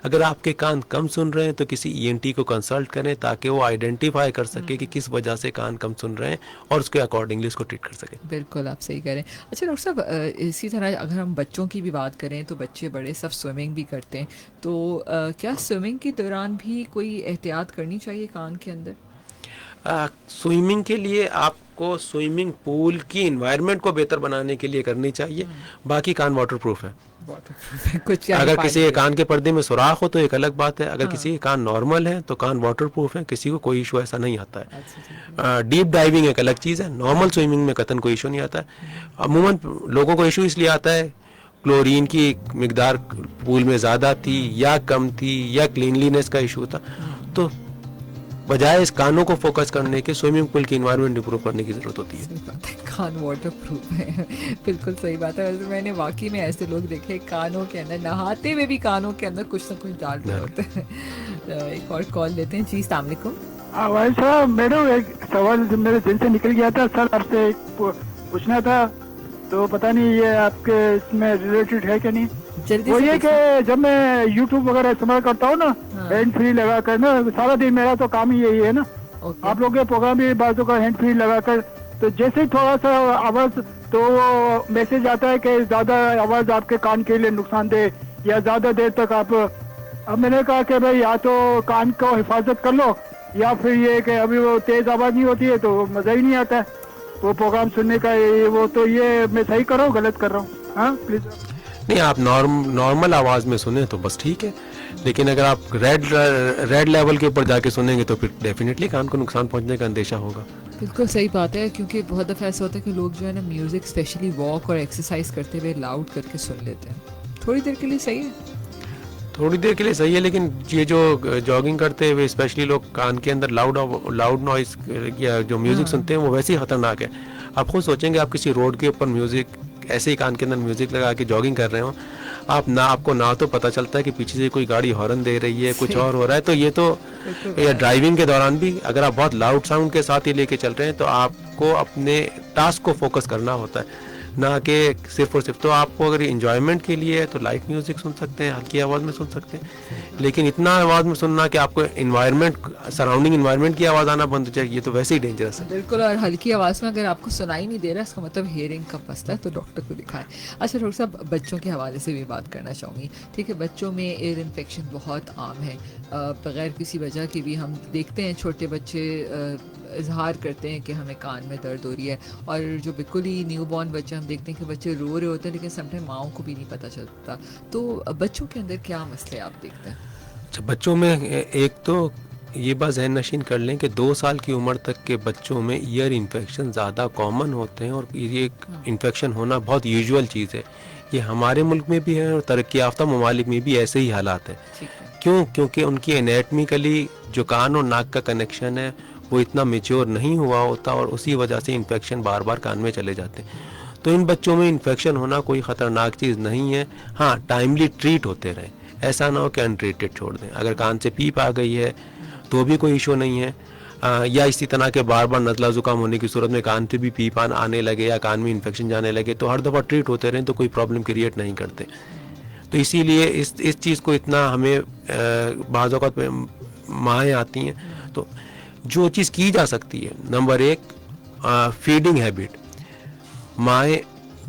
अगर आपके कान कम सुन रहे हैं तो किसी ENT को कंसल्ट करें ताकि वो आइडेंटिफाई कर सके कि किस वजह से कान कम सुन रहे हैं और उसके अकॉर्डिंगली उसको ट्रीट कर सके। बिल्कुल आप सही कह रहे हैं। अच्छा डॉक्टर साहब, इसी तरह अगर हम बच्चों की भी बात करें तो बच्चे बड़े सब स्विमिंग भी करते हैं, तो क्या स्विमिंग के दौरान भी कोई एहतियात करनी चाहिए कान के अंदर? स्विमिंग के लिए आपको स्विमिंग पूल की इन्वायरमेंट को बेहतर बनाने के लिए करनी चाहिए। बाकी कान वाटरप्रूफ है। कुछ अगर किसी के कान के पर्दे में सुराख हो तो एक अलग बात है। अगर हाँ। किसी के कान नॉर्मल है तो कान वाटरप्रूफ है, किसी को कोई इशू ऐसा नहीं आता है। अच्छा, डीप डाइविंग एक अलग चीज़ है, नॉर्मल स्विमिंग में कतन कोई इशू नहीं आता है। अमूमन लोगों को इशू इसलिए आता है क्लोरीन की मिकदार पूल में ज़्यादा थी या कम थी या क्लीनलीनेस का इशू था। तो बजाय इस कानों को फोकस करने के स्विमिंग पूल की इन्वायरमेंट इंप्रूव करने की ज़रूरत होती है। सही बात है, कान वाटर प्रूफ है। बिल्कुल सही बात है। वैसे मैंने वाकई में ऐसे लोग देखे कानों के अंदर नहाते हुए भी कानों के अंदर कुछ ना कुछ डाल रहे होते हैं। एक और कॉल लेते हैं जी। अस्सलाम वालेकुम। भाई साहब, मैडम एक सवाल जो मेरे दिल से निकल गया था सर, आपसे एक पूछना था, तो पता नहीं ये आपके इसमें रिलेटेड है कि नहीं। जल्दी वो से ये कि जब मैं YouTube वगैरह इस्तेमाल करता हूँ ना, हाँ। हैंड फ्री लगा कर ना, सारा दिन मेरा तो काम ही यही है ना। ओके। आप लोग के प्रोग्राम भी बाजू का हैंड फ्री लगा कर, तो जैसे ही थोड़ा सा आवाज तो वो मैसेज आता है कि ज्यादा आवाज आपके कान के लिए नुकसानदेह या ज्यादा देर तक आप। अब मैंने कहा कि भाई या तो कान को हिफाजत कर लो या फिर ये कि अभी वो तेज आवाज नहीं होती है तो मजा ही नहीं आता है वो प्रोग्राम सुनने का। वो तो ये मैं सही कर रहा हूँ गलत कर रहा हूँ? हाँ प्लीज। नहीं, आप नॉर्मल आवाज़ में सुने तो बस ठीक है, लेकिन अगर आप रेड लेवल के ऊपर जाके सुनेंगे तो फिर डेफिनेटली कान को नुकसान पहुंचने का अंदेशा होगा। बिल्कुल सही बात है, क्योंकि बहुत दफ़ा ऐसा होता है कि लोग जो है ना म्यूज़िक स्पेशली वॉक और एक्सरसाइज करते हुए लाउड करके सुन लेते हैं। थोड़ी देर के लिए सही है, थोड़ी देर के लिए सही है, लेकिन ये जो जॉगिंग करते हुए स्पेशली लोग कान के अंदर लाउड नॉइस या जो म्यूज़िक सुनते हैं वो वैसे ही ख़तरनाक है। आप खुद सोचेंगे आप किसी रोड के ऊपर म्यूज़िक ऐसे ही कान के अंदर म्यूज़िक लगा के जॉगिंग कर रहे हो, आपको ना तो पता चलता है कि पीछे से कोई गाड़ी हॉर्न दे रही है, कुछ और हो रहा है। तो ये तो या ड्राइविंग के दौरान भी अगर आप बहुत लाउड साउंड के साथ ही लेके चल रहे हैं तो आपको अपने टास्क को फोकस करना होता है, ना कि सिर्फ और सिर्फ। तो आपको अगर इंजॉयमेंट के लिए है तो लाइट म्यूजिक सुन सकते हैं, हल्की आवाज़ में सुन सकते हैं, लेकिन इतना आवाज़ में सुनना कि आपको सराउंडिंग इन्वायरमेंट की आवाज़ आना बंद हो जाए, ये तो वैसे ही डेंजरस है। बिल्कुल। और हल्की आवाज़ में अगर आपको सुनाई नहीं दे रहा इसका मतलब हेयरिंग का मसला है, तो डॉक्टर को दिखाएं। अच्छा डॉक्टर साहब, बच्चों के हवाले से भी बात करना चाहूँगी। ठीक है, बच्चों में ईयर इन्फेक्शन बहुत आम है, बग़ैर किसी वजह के भी हम देखते हैं छोटे बच्चे इजहार करते हैं कि हमें कान में दर्द हो रही है, और जो बिल्कुल ही न्यू बॉर्न बच्चे हम देखते हैं कि बच्चे रो रहे होते हैं लेकिन समटाइम माओं को भी नहीं पता चलता। तो बच्चों के अंदर क्या मसले आप देखते हैं? अच्छा, बच्चों में एक तो ये बात ज़हन नशीन कर लें कि 2 साल की उम्र तक के बच्चों में ईयर इन्फेक्शन ज़्यादा कॉमन होते हैं, और ये इन्फेक्शन होना बहुत यूजुअल चीज़ है। ये हमारे मुल्क में भी है और तरक्की याफ्ता ममालिक में भी ऐसे ही हालात हैं। क्यों? क्योंकि उनकी एनेटमिकली जो कान और नाक का कनेक्शन है वो इतना मेच्योर नहीं हुआ होता, और उसी वजह से इन्फेक्शन बार बार कान में चले जाते हैं। तो इन बच्चों में इन्फेक्शन होना कोई ख़तरनाक चीज़ नहीं है। हाँ, टाइमली ट्रीट होते रहें, ऐसा ना हो कि अनट्रीटेड छोड़ दें। अगर कान से पीप आ गई है तो भी कोई इशू नहीं है, या इसी तरह के बार बार नज़ला ज़ुकाम होने की सूरत में कान से भी पीप आने लगे या कान में इन्फेक्शन जाने लगे तो हर दफ़ा ट्रीट होते रहें, तो कोई प्रॉब्लम क्रिएट नहीं करते। तो इसीलिए इस चीज़ को इतना हमें बाज़ औक़ात माएँ आती हैं, तो जो चीज़ की जा सकती है, नंबर 1 फीडिंग हैबिट। माएँ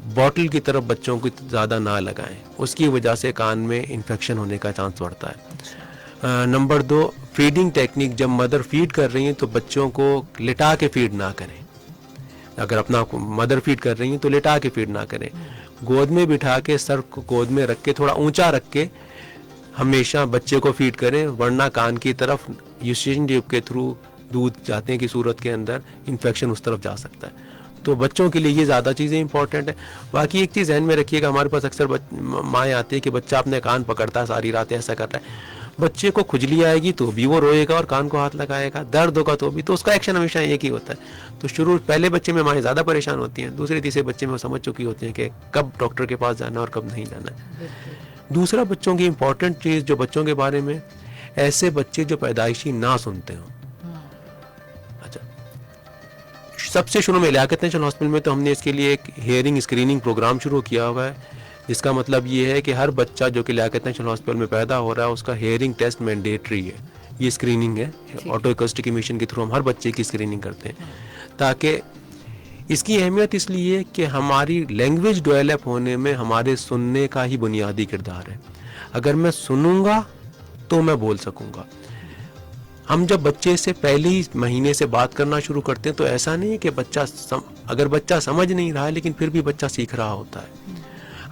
बॉटल की तरफ बच्चों को ज़्यादा ना लगाएं, उसकी वजह से कान में इन्फेक्शन होने का चांस बढ़ता है। नंबर 2, फीडिंग टेक्निक, जब मदर फीड कर रही हैं तो बच्चों को लिटा के फीड ना करें। अगर अपना मदर फीड कर रही हैं तो लिटा के फीड ना करें, गोद में बिठा के सर को गोद में रख के थोड़ा ऊंचा रख के हमेशा बच्चे को फीड करें, वरना कान की तरफ यूस्टेशन ट्यूब के थ्रू दूध जाते हैं की सूरत के अंदर इन्फेक्शन उस तरफ जा सकता है। तो बच्चों के लिए ये ज़्यादा चीज़ें इंपॉर्टेंट है। बाकी एक चीज़ ध्यान में रखिएगा, हमारे पास अक्सर माएँ आती है कि बच्चा अपने कान पकड़ता है सारी रात, ऐसा कर रहा है। बच्चे को खुजली आएगी तो भी वो रोएगा और कान को हाथ लगाएगा, दर्द होगा तो भी, तो उसका एक्शन हमेशा एक ही होता है। तो पहले बच्चे में माएँ ज़्यादा परेशान होती हैं, दूसरे तीसरे बच्चे में वो समझ चुकी होती हैं कि कब डॉक्टर के पास जाना है और कब नहीं जाना है। दूसरा, बच्चों की इंपॉर्टेंट चीज़ जो बच्चों के बारे में, ऐसे बच्चे जो पैदाइशी ना सुनते हों। अच्छा, सबसे शुरू में लियाकत नेशनल हॉस्पिटल में तो हमने इसके लिए एक हियरिंग स्क्रीनिंग प्रोग्राम शुरू किया हुआ है, जिसका मतलब ये है कि हर बच्चा जो कि लियाकत नेशनल हॉस्पिटल में पैदा हो रहा है उसका हियरिंग टेस्ट मैंडेटरी है। ये स्क्रीनिंग है, ऑटो एकॉस्टिक इमिशन के थ्रू हम हर बच्चे की स्क्रीनिंग करते हैं, ताकि इसकी अहमियत इसलिए है कि हमारी लैंग्वेज डेवलप होने में हमारे सुनने का ही बुनियादी किरदार है। अगर मैं सुनूंगा तो मैं बोल सकूंगा। हम जब बच्चे से पहले ही महीने से बात करना शुरू करते हैं तो ऐसा नहीं है कि अगर बच्चा समझ नहीं रहा है लेकिन फिर भी बच्चा सीख रहा होता है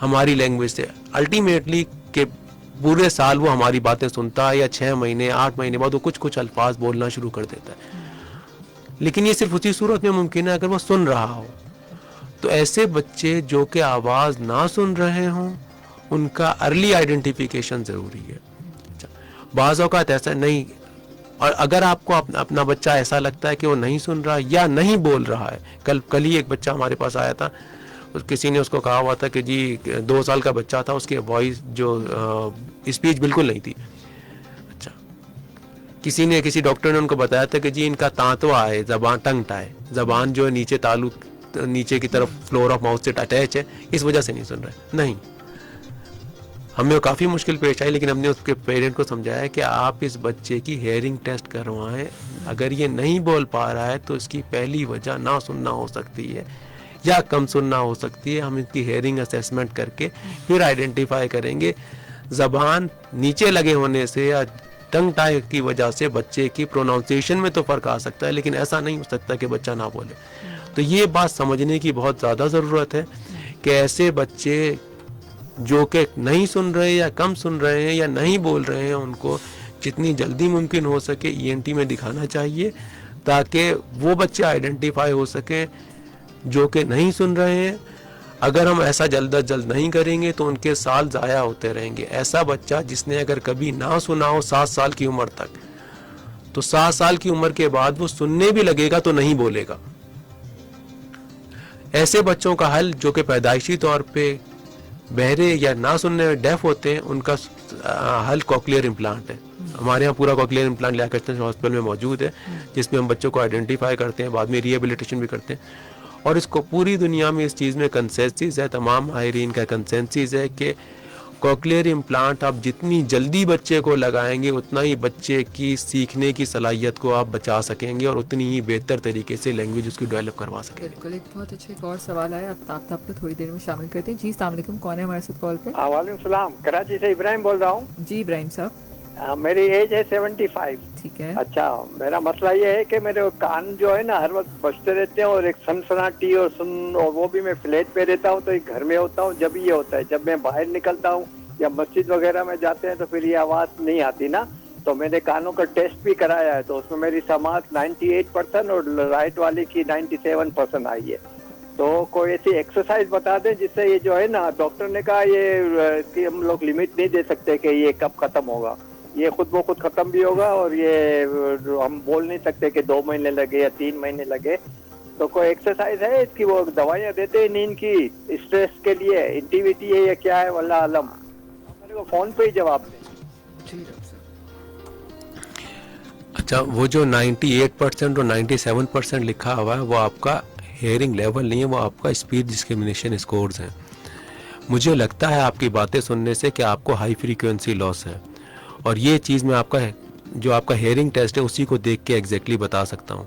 हमारी लैंग्वेज से। अल्टीमेटली के पूरे साल वो हमारी बातें सुनता है या 6 महीने 8 महीने बाद वो कुछ अल्फाज बोलना शुरू कर देता है, लेकिन ये सिर्फ उसी सूरत में मुमकिन है अगर वो सुन रहा हो। तो ऐसे बच्चे जो कि आवाज़ ना सुन रहे हों उनका अर्ली आइडेंटिफिकेशन ज़रूरी है। बाज़ औक़ात ऐसा नहीं, और अगर आपको अपना बच्चा ऐसा लगता है कि वो नहीं सुन रहा या नहीं बोल रहा है, कल ही एक बच्चा हमारे पास आया था, किसी ने उसको कहा हुआ था कि जी 2 साल का बच्चा था, उसकी वॉइस जो स्पीच बिल्कुल नहीं थी। अच्छा, किसी डॉक्टर ने उनको बताया था कि जी इनका तांतवा है, जबान टंग टाए, जबान जो है नीचे की तरफ फ्लोर ऑफ माउथ से अटैच है, इस वजह से नहीं सुन रहे। नहीं, हमें काफ़ी मुश्किल पेश आई, लेकिन हमने उसके पेरेंट को समझाया कि आप इस बच्चे की हेयरिंग टेस्ट करवाएं। अगर ये नहीं बोल पा रहा है तो इसकी पहली वजह ना सुनना हो सकती है या कम सुनना हो सकती है। हम इसकी हेयरिंग असेसमेंट करके फिर आइडेंटिफाई करेंगे। ज़बान नीचे लगे होने से या टंग टाई की वजह से बच्चे की प्रोनाउंसिएशन में तो फ़र्क आ सकता है, लेकिन ऐसा नहीं हो सकता कि बच्चा ना बोले। तो ये बात समझने की बहुत ज़्यादा ज़रूरत है कि ऐसे बच्चे जो कि नहीं सुन रहे या कम सुन रहे हैं या नहीं बोल रहे हैं, उनको जितनी जल्दी मुमकिन हो सके ENT में दिखाना चाहिए, ताकि वो बच्चे आइडेंटिफाई हो सकें जो कि नहीं सुन रहे हैं। अगर हम ऐसा जल्द अज जल्द नहीं करेंगे तो उनके साल ज़ाया होते रहेंगे। ऐसा बच्चा जिसने अगर कभी ना सुना हो 7 साल की उम्र तक, तो 7 साल की उम्र के बाद वो सुनने भी लगेगा तो नहीं बोलेगा। ऐसे बच्चों का हल जो कि पैदाइशी तौर पे बहरे या ना सुनने में डेफ होते हैं, उनका हल कॉकलियर इम्प्लांट है। हमारे यहाँ पूरा cochlear implant Liaquat national hospital में मौजूद है, जिसमें हम बच्चों को आइडेंटिफाई करते हैं, बाद में रिहेबिलिटेशन भी करते हैं। और इसको पूरी दुनिया में इस चीज़ में कंसेंसस है, तमाम माहिरीन का कंसेंसस है कि कॉकलियर इम्प्लांट आप जितनी जल्दी बच्चे को लगाएंगे उतना ही बच्चे की सीखने की सलाहियत को आप बचा सकेंगे और उतनी ही बेहतर तरीके से लैंग्वेज उसकी डेवलप करवा सकेंगे। बिल्कुल, एक बहुत अच्छा एक और सवाल है, आप आपको थोड़ी देर में शामिल करते हैं। जी अस्सलाम वालेकुम, कौन है हमारे साथ कॉल पे? वालेकुम सलाम, कराची से इब्राहिम बोल रहा हूँ। जी इब्राहिम साहब, मेरी एज है 75। ठीक है। अच्छा, मेरा मसला ये है कि मेरे कान जो है ना हर वक्त बजते रहते हैं और एक सनसनाटी और वो भी मैं फ्लैट पे रहता हूँ, तो एक घर में होता हूँ जब ये होता है। जब मैं बाहर निकलता हूँ या मस्जिद वगैरह में जाते हैं तो फिर ये आवाज़ नहीं आती ना। तो मैंने कानों का टेस्ट भी कराया है, तो उसमें मेरी समाज 98% और राइट वाले की 97% आई है। तो कोई ऐसी एक्सरसाइज बता दें जिससे ये जो है ना, डॉक्टर ने कहा ये इसकी हम लोग लिमिट नहीं दे सकते कि ये कब खत्म होगा, ये खुद ब खुद खत्म भी होगा और ये हम बोल नहीं सकते कि 2 महीने लगे या 3 महीने लगे। तो कोई एक्सरसाइज है इसकी? वो दवाइयाँ देते हैं नींद की, स्ट्रेस के लिए, इंटीविटी है या क्या है, वल्लाह आलम। मेरे को फोन पे ही जवाब दें। अच्छा, वो जो 98% और 97% लिखा हुआ है वो आपका हेयरिंग लेवल नहीं है, वो आपका स्पीच डिस्क्रिमिनेशन स्कोर्स हैं। मुझे लगता है आपकी बातें सुनने से कि आपको हाई फ्रीक्वेंसी लॉस है, और ये चीज़ मैं जो आपका हेयरिंग टेस्ट है उसी को देख के एग्जैक्टली बता सकता हूँ।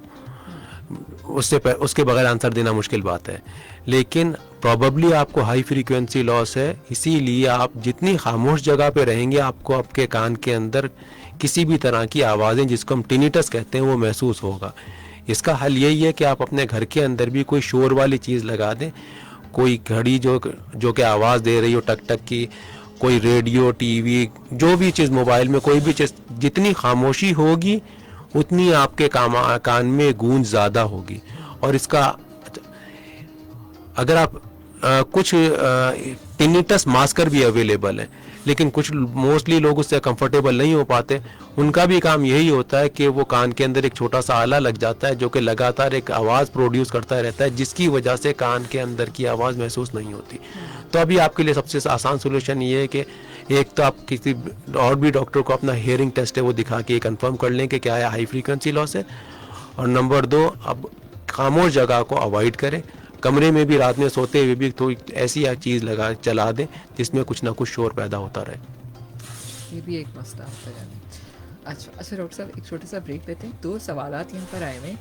उसके बगैर आंसर देना मुश्किल बात है, लेकिन प्रॉबली आपको हाई फ्रीक्वेंसी लॉस है, इसीलिए आप जितनी खामोश जगह पे रहेंगे आपको आपके कान के अंदर किसी भी तरह की आवाज़ें, जिसको हम टिनिटस कहते हैं, वो महसूस होगा। इसका हल यही है कि आप अपने घर के अंदर भी कोई शोर वाली चीज़ लगा दें, कोई घड़ी जो कि आवाज़ दे रही हो टक टक की, कोई रेडियो, टीवी, जो भी चीज़, मोबाइल में कोई भी चीज़, जितनी खामोशी होगी उतनी आपके कान में गूंज ज़्यादा होगी। और इसका अगर आप कुछ टिनिटस मास्कर भी अवेलेबल है, लेकिन कुछ मोस्टली लोग उससे कंफर्टेबल नहीं हो पाते। उनका भी काम यही होता है कि वो कान के अंदर एक छोटा सा आला लग जाता है जो कि लगातार एक आवाज़ प्रोड्यूस करता रहता है, जिसकी वजह से कान के अंदर की आवाज़ महसूस नहीं होती। तो अभी आपके लिए सबसे आसान सोल्यूशन ये है कि एक तो आप किसी और भी डॉक्टर को अपना हियरिंग टेस्ट है वो दिखा के कंफर्म कर लें कि क्या है हाई फ्रीक्वेंसी लॉस है। और नंबर 2, अब खामोश जगह को अवॉइड करें। कमरे में भी रात में सोते हुए भी थोड़ी ऐसी चीज़ चला दें जिसमें कुछ ना कुछ शोर पैदा होता रहे। ये भी एक मसला होता है। अच्छा डॉक्टर साहब, एक छोटा सा ब्रेक लेते हैं। 2 सवालात यहाँ पर आए हुए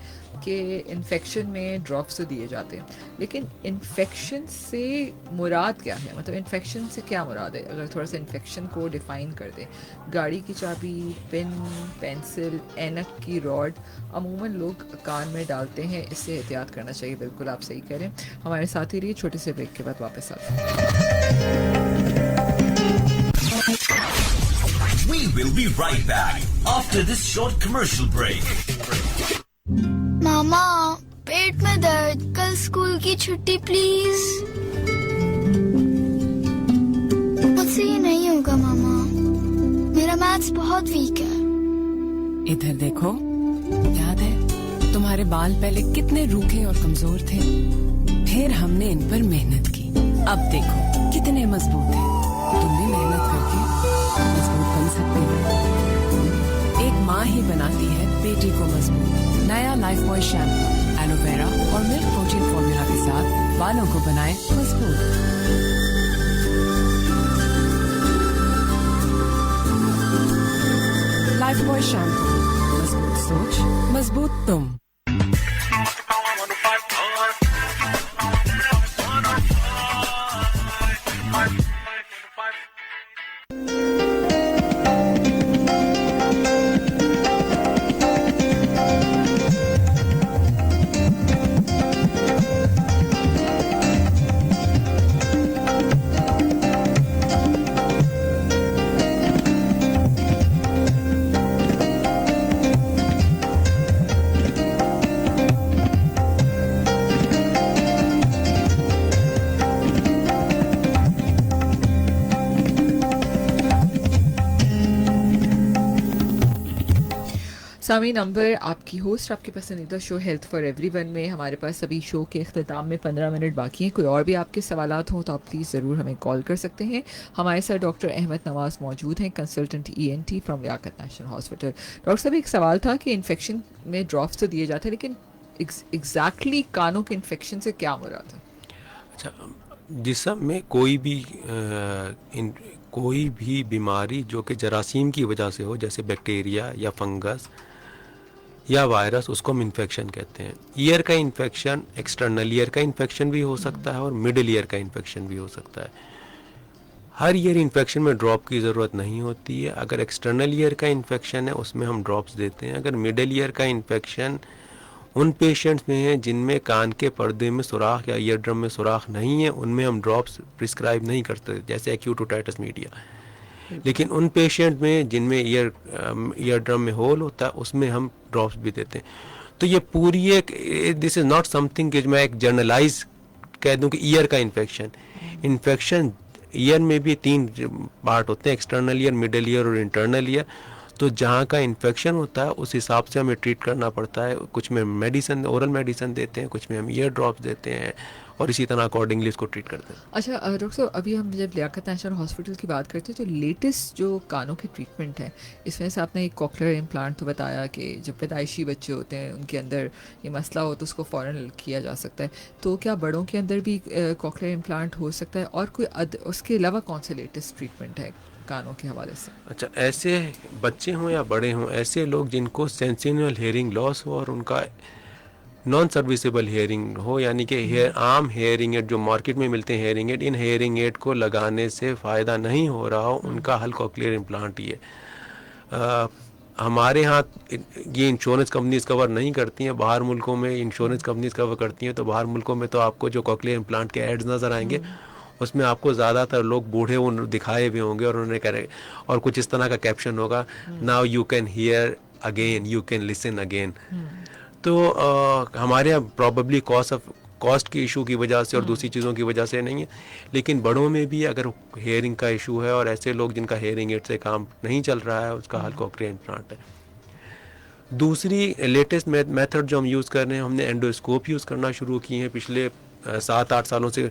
कि इन्फेक्शन में ड्रॉप्स तो दिए जाते हैं, लेकिन इन्फेक्शन से मुराद क्या है? मतलब इन्फेक्शन से क्या मुराद है? अगर थोड़ा सा इन्फेक्शन को डिफ़ाइन कर दें। गाड़ी की चाबी, पेन, पेंसिल, ऐनक की रॉड अमूमन लोग कान में डालते हैं, इससे एहतियात करना चाहिए। बिल्कुल आप सही कह रहे हैं। हमारे साथ ही रहिए, छोटे से ब्रेक के बाद वापस आते हैं। We will be right back after this short commercial break. मामा, पेट में दर्द, कल स्कूल की छुट्टी प्लीज। मुझसे ये नहीं होगा मामा, मेरा मैथ्स बहुत वीक है। इधर देखो, याद है तुम्हारे बाल पहले कितने रूखे और कमजोर थे, फिर हमने इन पर मेहनत की, अब देखो कितने मजबूत हैं। तुम भी मेहनत करके मजबूत बन सकते हो। एक माँ ही बनाती है बेटी को मजबूत। नया लाइफ बॉय शैम्पू एलोवेरा और मिल्क प्रोटीन फॉर्मूला के साथ बालों को बनाए मजबूत। लाइफ बॉय शैम्पू, मजबूत सोच, मजबूत तुम। सामी नंबर आपकी होस्ट, आपके पसंदीदा शो हेल्थ फॉर एवरीवन में हमारे पास अभी शो के अख्ताम में 15 मिनट बाकी हैं। कोई और भी आपके सवालात हों तो आप प्लीज़ ज़रूर हमें कॉल कर सकते हैं। हमारे साथ डॉक्टर अहमद नवाज़ मौजूद हैं, consultant ENT from Liaquat national hospital. Doctor साहब, एक सवाल था कि इन्फेक्शन में ड्रॉप्स तो दिए जाते हैं, लेकिन एग्जैक्टली कानों के इन्फेक्शन से क्या मुराद है? अच्छा, जिस्म में कोई भी बीमारी जो कि जरासीम की वजह से हो, जैसे बैक्टीरिया या फंगस या वायरस, उसको हम इन्फेक्शन कहते हैं। ईयर का इन्फेक्शन, एक्सटर्नल ईयर का इन्फेक्शन भी हो सकता है और मिडिल ईयर का इन्फेक्शन भी हो सकता है। हर ईयर इन्फेक्शन में ड्रॉप की ज़रूरत नहीं होती है। अगर एक्सटर्नल ईयर का इन्फेक्शन है उसमें हम ड्रॉप्स देते हैं। अगर मिडिल ईयर का इन्फेक्शन उन पेशेंट्स में है जिनमें कान के पर्दे में सुराख या ईयर ड्रम में सुराख नहीं है, उनमें हम ड्रॉप्स प्रिस्क्राइब नहीं करते, जैसे एक्यूट ओटाइटिस मीडिया। लेकिन उन पेशेंट में जिनमें ईयर ड्रम में होल होता है उसमें हम ड्रॉप्स भी देते हैं। तो ये पूरी एक, दिस इज़ नॉट समथिंग कि मैं एक जर्नलाइज कह दूं कि ईयर का इन्फेक्शन ईयर में भी 3 पार्ट होते हैं, एक्सटर्नल ईयर, मिडिल ईयर और इंटरनल ईयर। तो जहाँ का इन्फेक्शन होता है उस हिसाब से हमें ट्रीट करना पड़ता है। कुछ में मेडिसिन, ओरल मेडिसिन देते हैं, कुछ में हम ईयर ड्रॉप्स देते हैं और इसी तरह अकॉर्डिंगली इसको ट्रीट करते हैं। अच्छा डॉक्टर साहब, अभी हम जब लियाकत नेशनल हॉस्पिटल की बात करते हैं तो लेटेस्ट जो कानों की ट्रीटमेंट है, इसमें से आपने एक कॉकलियर इम्प्लांट तो बताया कि जब पैदाइशी बच्चे होते हैं उनके अंदर ये मसला हो तो उसको फ़ौरन किया जा सकता है। तो क्या बड़ों के अंदर भी कॉकलियर इम्प्लांट हो सकता है, और कोई उसके अलावा कौन से लेटेस्ट ट्रीटमेंट है कानों के हवाले से? अच्छा, ऐसे बच्चे हों या बड़े हों, ऐसे लोग जिनको सेंसिटिव हियरिंग लॉस हो और उनका नॉन सर्विसेबल हेयरिंग हो, यानी कि आम हेयरिंग एड जो मार्केट में मिलते हैं हेयरिंग एड, इन हेयरिंग एड को लगाने से फ़ायदा नहीं हो रहा हो, उनका हल कॉक्लियर इम्प्लांट ही है। हमारे यहाँ ये इंश्योरेंस कंपनीज कवर नहीं करती हैं, बाहर मुल्कों में इंश्योरेंस कंपनीज कवर करती हैं। तो बाहर मुल्कों में तो आपको जो कॉक्लियर इम्प्लांट के एड्स नज़र आएंगे, उसमें आपको ज़्यादातर लोग बूढ़े वो दिखाए हुए होंगे और उन्होंने करे और कुछ इस तरह का कैप्शन होगा, now you can hear again, you can listen again. तो हमारे यहाँ प्रॉबली कॉस्ट की इशू की वजह से और दूसरी चीज़ों की वजह से नहीं है, लेकिन बड़ों में भी अगर हेयरिंग का इशू है और ऐसे लोग जिनका हेयरिंग एड से काम नहीं चल रहा है, उसका हल कॉक्लियर इम्प्लांट है। दूसरी लेटेस्ट मेथड जो हम यूज़ कर रहे हैं, हमने एंडोस्कोप यूज़ करना शुरू किए हैं पिछले 7-8 सालों से।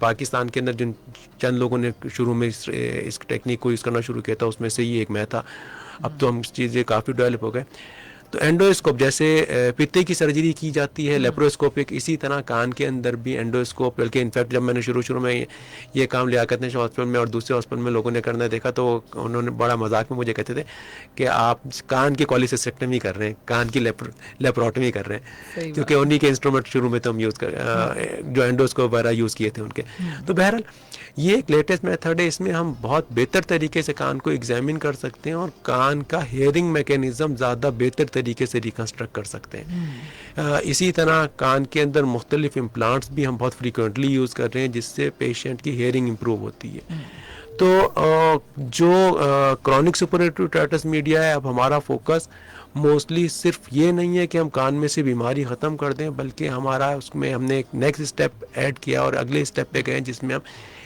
पाकिस्तान के अंदर जिन चंद लोगों ने शुरू में इस टेक्निक को यूज़ करना शुरू किया था, उसमें से ये एक मैं था। अब तो हम चीज़ें काफ़ी डेवलप हो गए। तो एंडोस्कोप जैसे पित्ते की सर्जरी की जाती है, लेप्रोस्कोपिक, इसी तरह कान के अंदर भी एंडोस्कोप। बल्कि इनफैक्ट जब मैंने शुरू में ये काम लियाकत नशीं हॉस्पिटल में और दूसरे हॉस्पिटल में लोगों ने करना देखा, तो उन्होंने बड़ा मजाक में मुझे कहते थे कि आप कान की कॉलिसिस्टेक्टमी कर रहे हैं, कान की लेप्रोटमी कर रहे हैं, क्योंकि उन्हीं के इंस्ट्रूमेंट शुरू में तो हम यूज़ कर जो एंडोस्कोप वगैरह यूज़ किए थे उनके। तो बहरहाल ये एक लेटेस्ट मेथड है, इसमें हम बहुत बेहतर तरीके से कान को एग्जामिन कर सकते हैं और कान का हेयरिंग मैकेनिज्म ज़्यादा बेहतर तरीके से रिकंस्ट्रक्ट कर सकते हैं। इसी तरह कान के अंदर मुख्तलिफ इम्प्लांट्स भी हम बहुत फ्रीक्वेंटली यूज़ कर रहे हैं, जिससे पेशेंट की हेयरिंग इम्प्रूव होती है। तो जो क्रॉनिक सुपरएटिव ओटाइटिस मीडिया है, अब हमारा फोकस मोस्टली सिर्फ ये नहीं है कि हम कान में से बीमारी ख़त्म कर दें, बल्कि हमारा उसमें हमने एक नेक्स्ट स्टेप ऐड किया और अगले स्टेप पे गए, जिसमें हम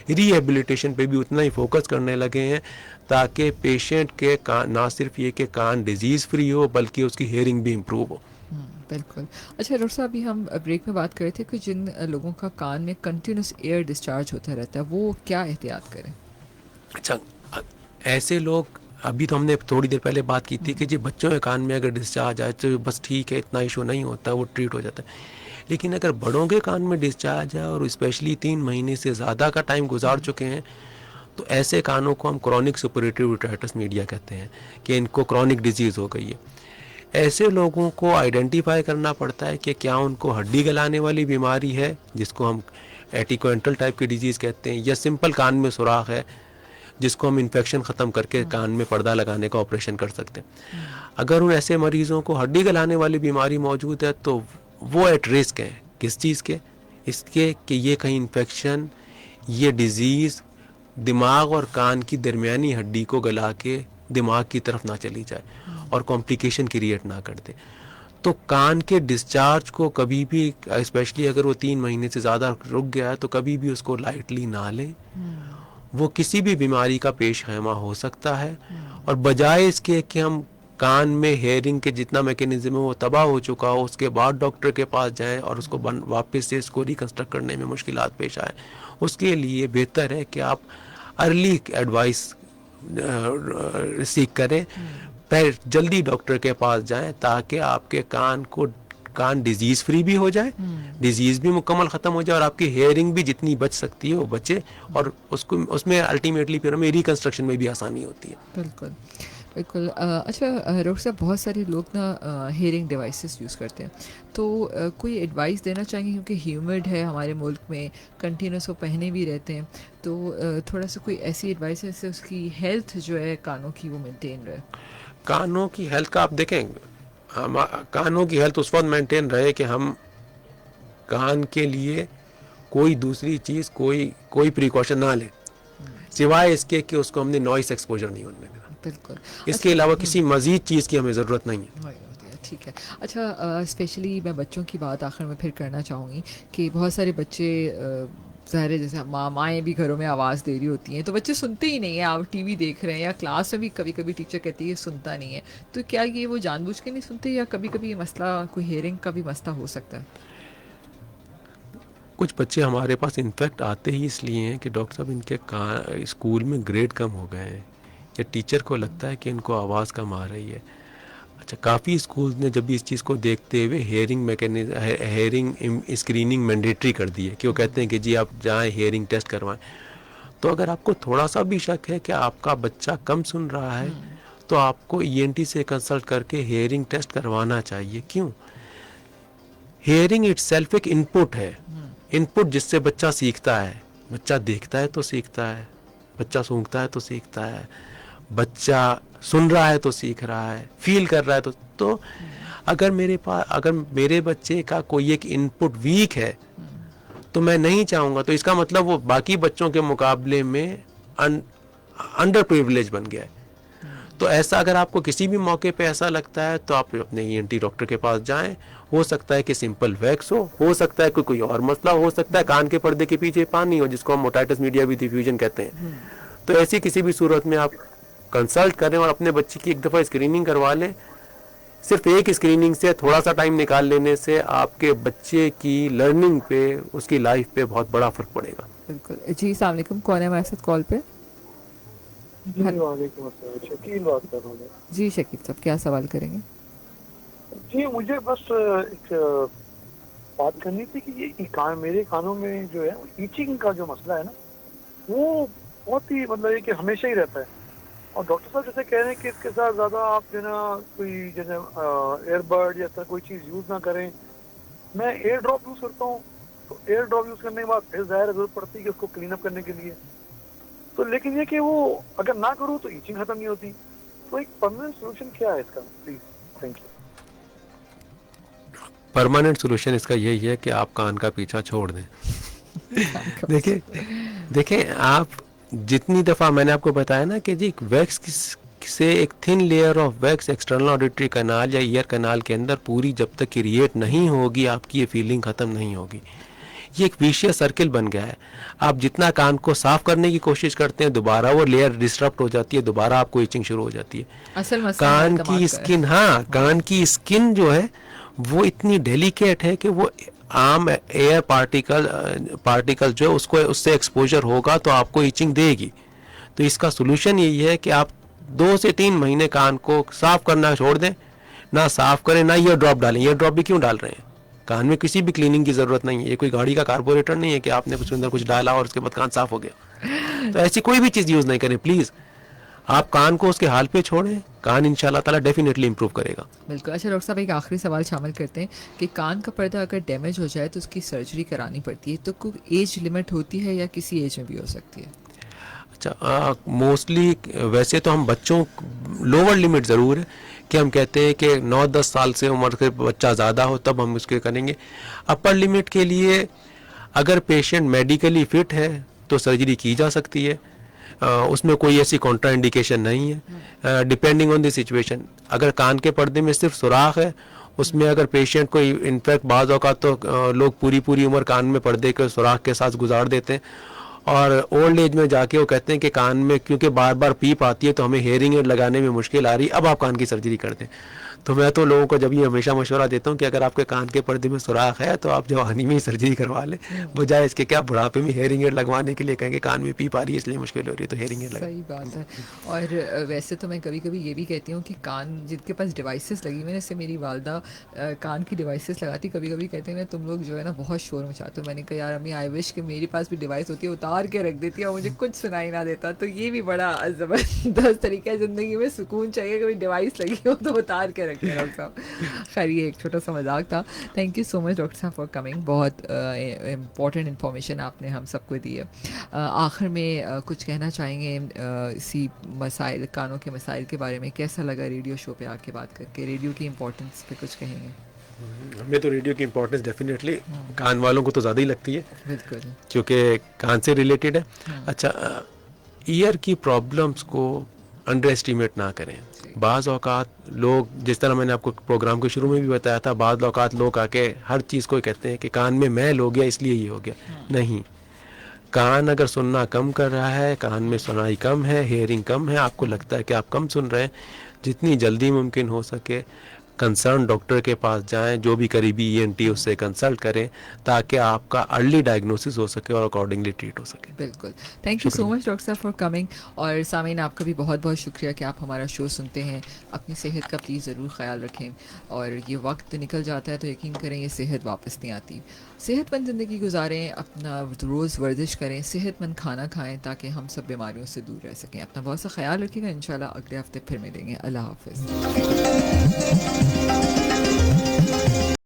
रिहेबिलिटेशन पे भी उतना ही फोकस करने लगे हैं, ताकि पेशेंट के कान ना सिर्फ ये कि कान डिजीज़ फ्री हो, बल्कि उसकी हेयरिंग भी इम्प्रूव हो। बिल्कुल। अच्छा डॉक्टर साहब, अभी हम ब्रेक में बात कर रहे थे कि जिन लोगों का कान में कंटिन्यूस एयर डिस्चार्ज होता रहता है, वो क्या एहतियात करें? अच्छा, ऐसे लोग, अभी तो हमने थोड़ी देर पहले बात की थी कि जी बच्चों के कान में अगर डिस्चार्ज आए तो बस ठीक है, इतना इशू नहीं होता, वो ट्रीट हो जाता है। लेकिन अगर बड़ों के कान में डिस्चार्ज है और स्पेशली 3 महीने से ज़्यादा का टाइम गुजार चुके हैं, तो ऐसे कानों को हम क्रॉनिक सुपरएटिव ओटाइटिस मीडिया कहते हैं कि इनको क्रॉनिक डिजीज़ हो गई है। ऐसे लोगों को आइडेंटिफाई करना पड़ता है कि क्या उनको हड्डी गलाने वाली बीमारी है, जिसको हम एटिक्वेंटल टाइप की डिजीज़ कहते हैं, या सिंपल कान में सुराख है, जिसको हम इन्फेक्शन ख़त्म करके कान में पर्दा लगाने का ऑपरेशन कर सकते हैं। अगर उन ऐसे मरीज़ों को हड्डी गलाने वाली बीमारी मौजूद है, तो वो एट रिस्क है। किस चीज़ के? इसके कि ये कहीं इन्फेक्शन, ये डिज़ीज़ दिमाग और कान की दरमियानी हड्डी को गला के दिमाग की तरफ ना चली जाए और कॉम्प्लिकेशन क्रिएट ना कर दे। तो कान के डिस्चार्ज को कभी भी, स्पेशली अगर वो 3 महीने से ज़्यादा रुक गया है, तो कभी भी उसको लाइटली ना लें। वो किसी भी बीमारी का पेश खैमा हो सकता है, और बजाय इसके कि हम कान में हेयरिंग के जितना मैकेनिज्म है वो तबाह हो चुका हो, उसके बाद डॉक्टर के पास जाएं और उसको वापस से इसको रिकंस्ट्रक्ट करने में मुश्किलात पेश आए, उसके लिए बेहतर है कि आप अर्ली एडवाइस सीख करें, पहले जल्दी डॉक्टर के पास जाएं, ताकि आपके कान डिजीज़ फ्री भी हो जाए, डिजीज़ भी मुकम्मल ख़त्म हो जाए, और आपकी हेयरिंग भी जितनी बच सकती है वो बचे, और उसको उसमें अल्टीमेटली फिर हमें रिकंस्ट्रक्शन में भी आसानी होती है। बिल्कुल बिल्कुल। अच्छा डॉक्टर साहब, बहुत सारे लोग ना हेयरिंग डिवाइसेस यूज़ करते हैं, तो कोई एडवाइस देना चाहेंगे, क्योंकि ह्यूमिड है हमारे मुल्क में, कंटिन्यूस वो पहने भी रहते हैं, तो थोड़ा सा कोई ऐसी एडवाइस है जिससे उसकी हेल्थ जो है कानों की वो मेंटेन रहे? कानों की हेल्थ का आप देखें, हम कानों की हेल्थ उस वक्त मेंटेन रहे कि हम कान के लिए कोई दूसरी चीज़, कोई प्रिकॉशन ना लें, सिवाय इसके कि उसको हमने नॉइस एक्सपोजर नहीं होने देना। बिल्कुल। इसके अलावा किसी मजीद चीज़ की हमें ज़रूरत नहीं है। ठीक है। अच्छा स्पेशली मैं बच्चों की बात आखिर में फिर करना चाहूँगी कि बहुत सारे बच्चे ज़ाहिर है, जैसे माएँ भी घरों में आवाज़ दे रही होती हैं, तो बच्चे सुनते ही नहीं है। आप टीवी देख रहे हैं या क्लास में भी कभी कभी टीचर कहती है सुनता नहीं है, तो क्या ये वो जानबूझ के नहीं सुनते, या कभी कभी ये मसला कोई हेयरिंग का भी मसला हो सकता है? कुछ बच्चे हमारे पास इनफैक्ट आते ही इसलिए हैं कि डॉक्टर साहब इनके स्कूल में ग्रेड कम हो गए हैं, या टीचर को लगता है कि इनको आवाज़ कम आ रही है। अच्छा, काफ़ी स्कूल्स ने जब भी इस चीज़ को देखते हुए हेयरिंग स्क्रीनिंग मैंडेटरी कर दी है, कि वो कहते हैं कि जी आप जाएं हेयरिंग टेस्ट करवाएं। तो अगर आपको थोड़ा सा भी शक है कि आपका बच्चा कम सुन रहा है, तो आपको ENT से कंसल्ट करके हेयरिंग टेस्ट करवाना चाहिए। क्यों? हेयरिंग इटसेल्फ एक इनपुट है, इनपुट जिससे बच्चा सीखता है। बच्चा देखता है तो सीखता है, बच्चा सूंघता है तो सीखता है, बच्चा सुन रहा है तो सीख रहा है, फील कर रहा है तो अगर मेरे बच्चे का कोई एक इनपुट वीक है तो मैं नहीं चाहूँगा, तो इसका मतलब वो बाकी बच्चों के मुकाबले में अंडर प्रिविलेज बन गया है। तो ऐसा अगर आपको किसी भी मौके पे ऐसा लगता है तो आप अपने ENT डॉक्टर के पास जाएं। हो सकता है कि सिंपल वैक्स हो सकता है कि कोई और मसला हो सकता है, कान के पर्दे के पीछे पानी हो जिसको हम ओटाइटिस मीडिया विथ डिफ्यूजन कहते हैं। तो ऐसी किसी भी सूरत में आप कंसल्ट करें और अपने बच्चे की एक दफ़ा स्क्रीनिंग करवा लें। सिर्फ एक स्क्रीनिंग से, थोड़ा सा टाइम निकाल लेने से आपके बच्चे की लर्निंग पे, उसकी लाइफ पे बहुत बड़ा फर्क पड़ेगा। बिल्कुल जी। अस्सलाम वालेकुम, कौन है हमारे साथ कॉल पे? जी वालेकुम अस्सलाम, शकील बात कर रहा हूँ। जी शकील साहब, क्या सवाल करेंगे? जी मुझे बस एक बात करनी थी कि ये मेरे कानों में जो है ईचिंग का जो मसला है ना, वो बहुत ही मतलब ये कि हमेशा ही रहता है। और डॉक्टर साहब जैसे कह रहे हैं कि इसके साथ ज़्यादा आप जो ना कोई जैसे एयरबड या ऐसा कोई चीज़ यूज़ ना करें। मैं एयर ड्रॉप यूज़ करता हूँ, तो एयर ड्रॉप यूज़ करने के बाद फिर ज़ाहिर जरूरत पड़ती है कि उसको क्लीन अप करने के लिए। तो लेकिन ये कि वो अगर ना करूँ तो ईचिंग खत्म नहीं होती। तो एक परमानेंट सोल्यूशन क्या है इसका, please? Thank you. Permanent solution इसका यही है कि आप कान का पीछा छोड़ दें। देखिए आप जितनी दफ़ा मैंने आपको बताया ना कि जी वैक्स से एक thin layer of wax external auditory canal या ईयर कनाल के अंदर पूरी जब तक क्रिएट नहीं होगी आपकी ये फीलिंग ख़त्म नहीं होगी। ये एक विशियस सर्किल बन गया है। आप जितना कान को साफ करने की कोशिश करते हैं दोबारा वो लेयर डिस्टर्ब हो जाती है, दोबारा आपको इचिंग शुरू हो जाती है। असल मसला कान की स्किन, हाँ कान की स्किन जो है वो इतनी डेलिकेट है कि वो आम एयर पार्टिकल जो है उसको उससे एक्सपोजर होगा तो आपको इचिंग देगी। तो इसका सोल्यूशन यही है कि आप 2 से 3 महीने कान को साफ करना छोड़ दें, ना साफ करें ना ईयर ड्रॉप डालें। ईयर ड्रॉप भी क्यों डाल रहे हैं? कान में किसी भी क्लीनिंग की जरूरत नहीं है। ये कोई गाड़ी का कार्बोरेटर नहीं है कि आपने कुछ अंदर कुछ डाला और उसके बाद कान साफ हो गया। तो ऐसी कोई भी चीज़ यूज़ नहीं करें प्लीज़। आप कान को उसके हाल पे छोड़ें, कान इंशाल्लाह ताला डेफिनेटली इंप्रूव करेगा। बिल्कुल। अच्छा डॉक्टर साहब, एक आखिरी सवाल शामिल करते हैं कि कान का पर्दा अगर डैमेज हो जाए तो उसकी सर्जरी करानी पड़ती है, तो कोई एज लिमिट होती है या किसी एज में भी हो सकती है? अच्छा मोस्टली वैसे तो हम बच्चों लोअर लिमिट ज़रूर है कि हम कहते हैं कि 9-10 साल से उम्र के बच्चा ज़्यादा हो तब हम उसके करेंगे। अपर लिमिट के लिए अगर पेशेंट मेडिकली फिट है तो सर्जरी की जा सकती है, उसमें कोई ऐसी कॉन्ट्रा इंडिकेशन नहीं है। डिपेंडिंग ऑन द सिचुएशन, अगर कान के पर्दे में सिर्फ सुराख है उसमें अगर पेशेंट को इनफैक्ट बाज़ औक़ात तो लोग पूरी उम्र कान में पर्दे के सुराख के साथ गुजार देते हैं और ओल्ड एज में जाके वो कहते हैं कि कान में क्योंकि बार बार पीप आती है तो हमें हेयरिंग एड लगाने में मुश्किल आ रही, अब आप कान की सर्जरी कर दें। तो मैं तो लोगों को जब ये हमेशा मशवरा देता हूँ कि अगर आपके कान के पर्दे में सुराख है तो आप जवानी में ही सर्जरी करवा लें, बजाय इसके क्या बुढ़ापे में हेयरिंग एड लगवाने के लिए कहेंगे कान में पीप आ रही है इसलिए मुश्किल हो रही है तो हेयरिंग एड लगा। सही बात है। और वैसे तो मैं कभी कभी ये भी कहती हूँ कि कान जिनके पास डिवाइसेस लगी हुई है, जैसे मेरी वालदा कान की डिवाइसेस लगाती, कभी कभी कहते हैं तुम लोग जो है ना बहुत शोर मचाते हो। मैंने कहा यार अम्मी आई विश कि मेरे पास भी डिवाइस होती है, उतार के रख देती है और मुझे कुछ सुनाई ना देता। तो ये भी बड़ा ज़बरदस्त तरीका है, ज़िंदगी में सुकून चाहिए, कोई डिवाइस लगी हो तो उतार के रखें डॉक्टर साहब। खैर ये एक छोटा सा मजाक था। Thank you so much doctor साहब फॉर कमिंग, बहुत इम्पॉर्टेंट इन्फॉर्मेशन आपने हम सबको दी है। आखिर में कुछ कहना चाहेंगे इसी मसाइल, कानों के मसाइल के बारे में? कैसा लगा रेडियो शो पे आके बात करके? रेडियो की इम्पोर्टेंस पे कुछ कहेंगे? हमें तो रेडियो की इम्पोर्टेंस डेफिनेटली कान वालों को तो ज़्यादा ही लगती है, बिल्कुल, क्योंकि कान से रिलेटेड है। अच्छा, ईयर की प्रॉब्लम्स को अंडर एस्टिमेट ना करें। बाज़ औक़ात लोग, जिस तरह मैंने आपको प्रोग्राम के शुरू में भी बताया था, बाज़ औक़ात लोग आके हर चीज़ को कहते हैं कि कान में मैल हो गया इसलिए ये हो गया। नहीं, कान अगर सुनना कम कर रहा है, कान में सुनाई कम है, हेयरिंग कम है, आपको लगता है कि आप कम सुन रहे हैं, जितनी जल्दी मुमकिन हो सके कंसर्न डॉक्टर के पास जाएं, जो भी करीबी ENT उससे कंसल्ट करें ताकि आपका अर्ली डायग्नोसिस हो सके और अकॉर्डिंगली ट्रीट हो सके। बिल्कुल। Thank you so much doctor साहब फॉर कमिंग। और सामीन आपका भी बहुत बहुत शुक्रिया कि आप हमारा शो सुनते हैं। अपनी सेहत का प्लीज़ ज़रूर ख्याल रखें, और ये वक्त निकल जाता है तो यकीन करें ये सेहत वापस नहीं आती। सेहतमंद ज़िंदगी गुजारें, अपना रोज़ वर्जिश करें, सेहतमंद खाना खाएं ताकि हम सब बीमारियों से दूर रह सकें। अपना बहुत सा ख्याल रखिएगा। इंशाल्लाह अगले हफ्ते फिर मिलेंगे। अल्लाह हाफ़िज़।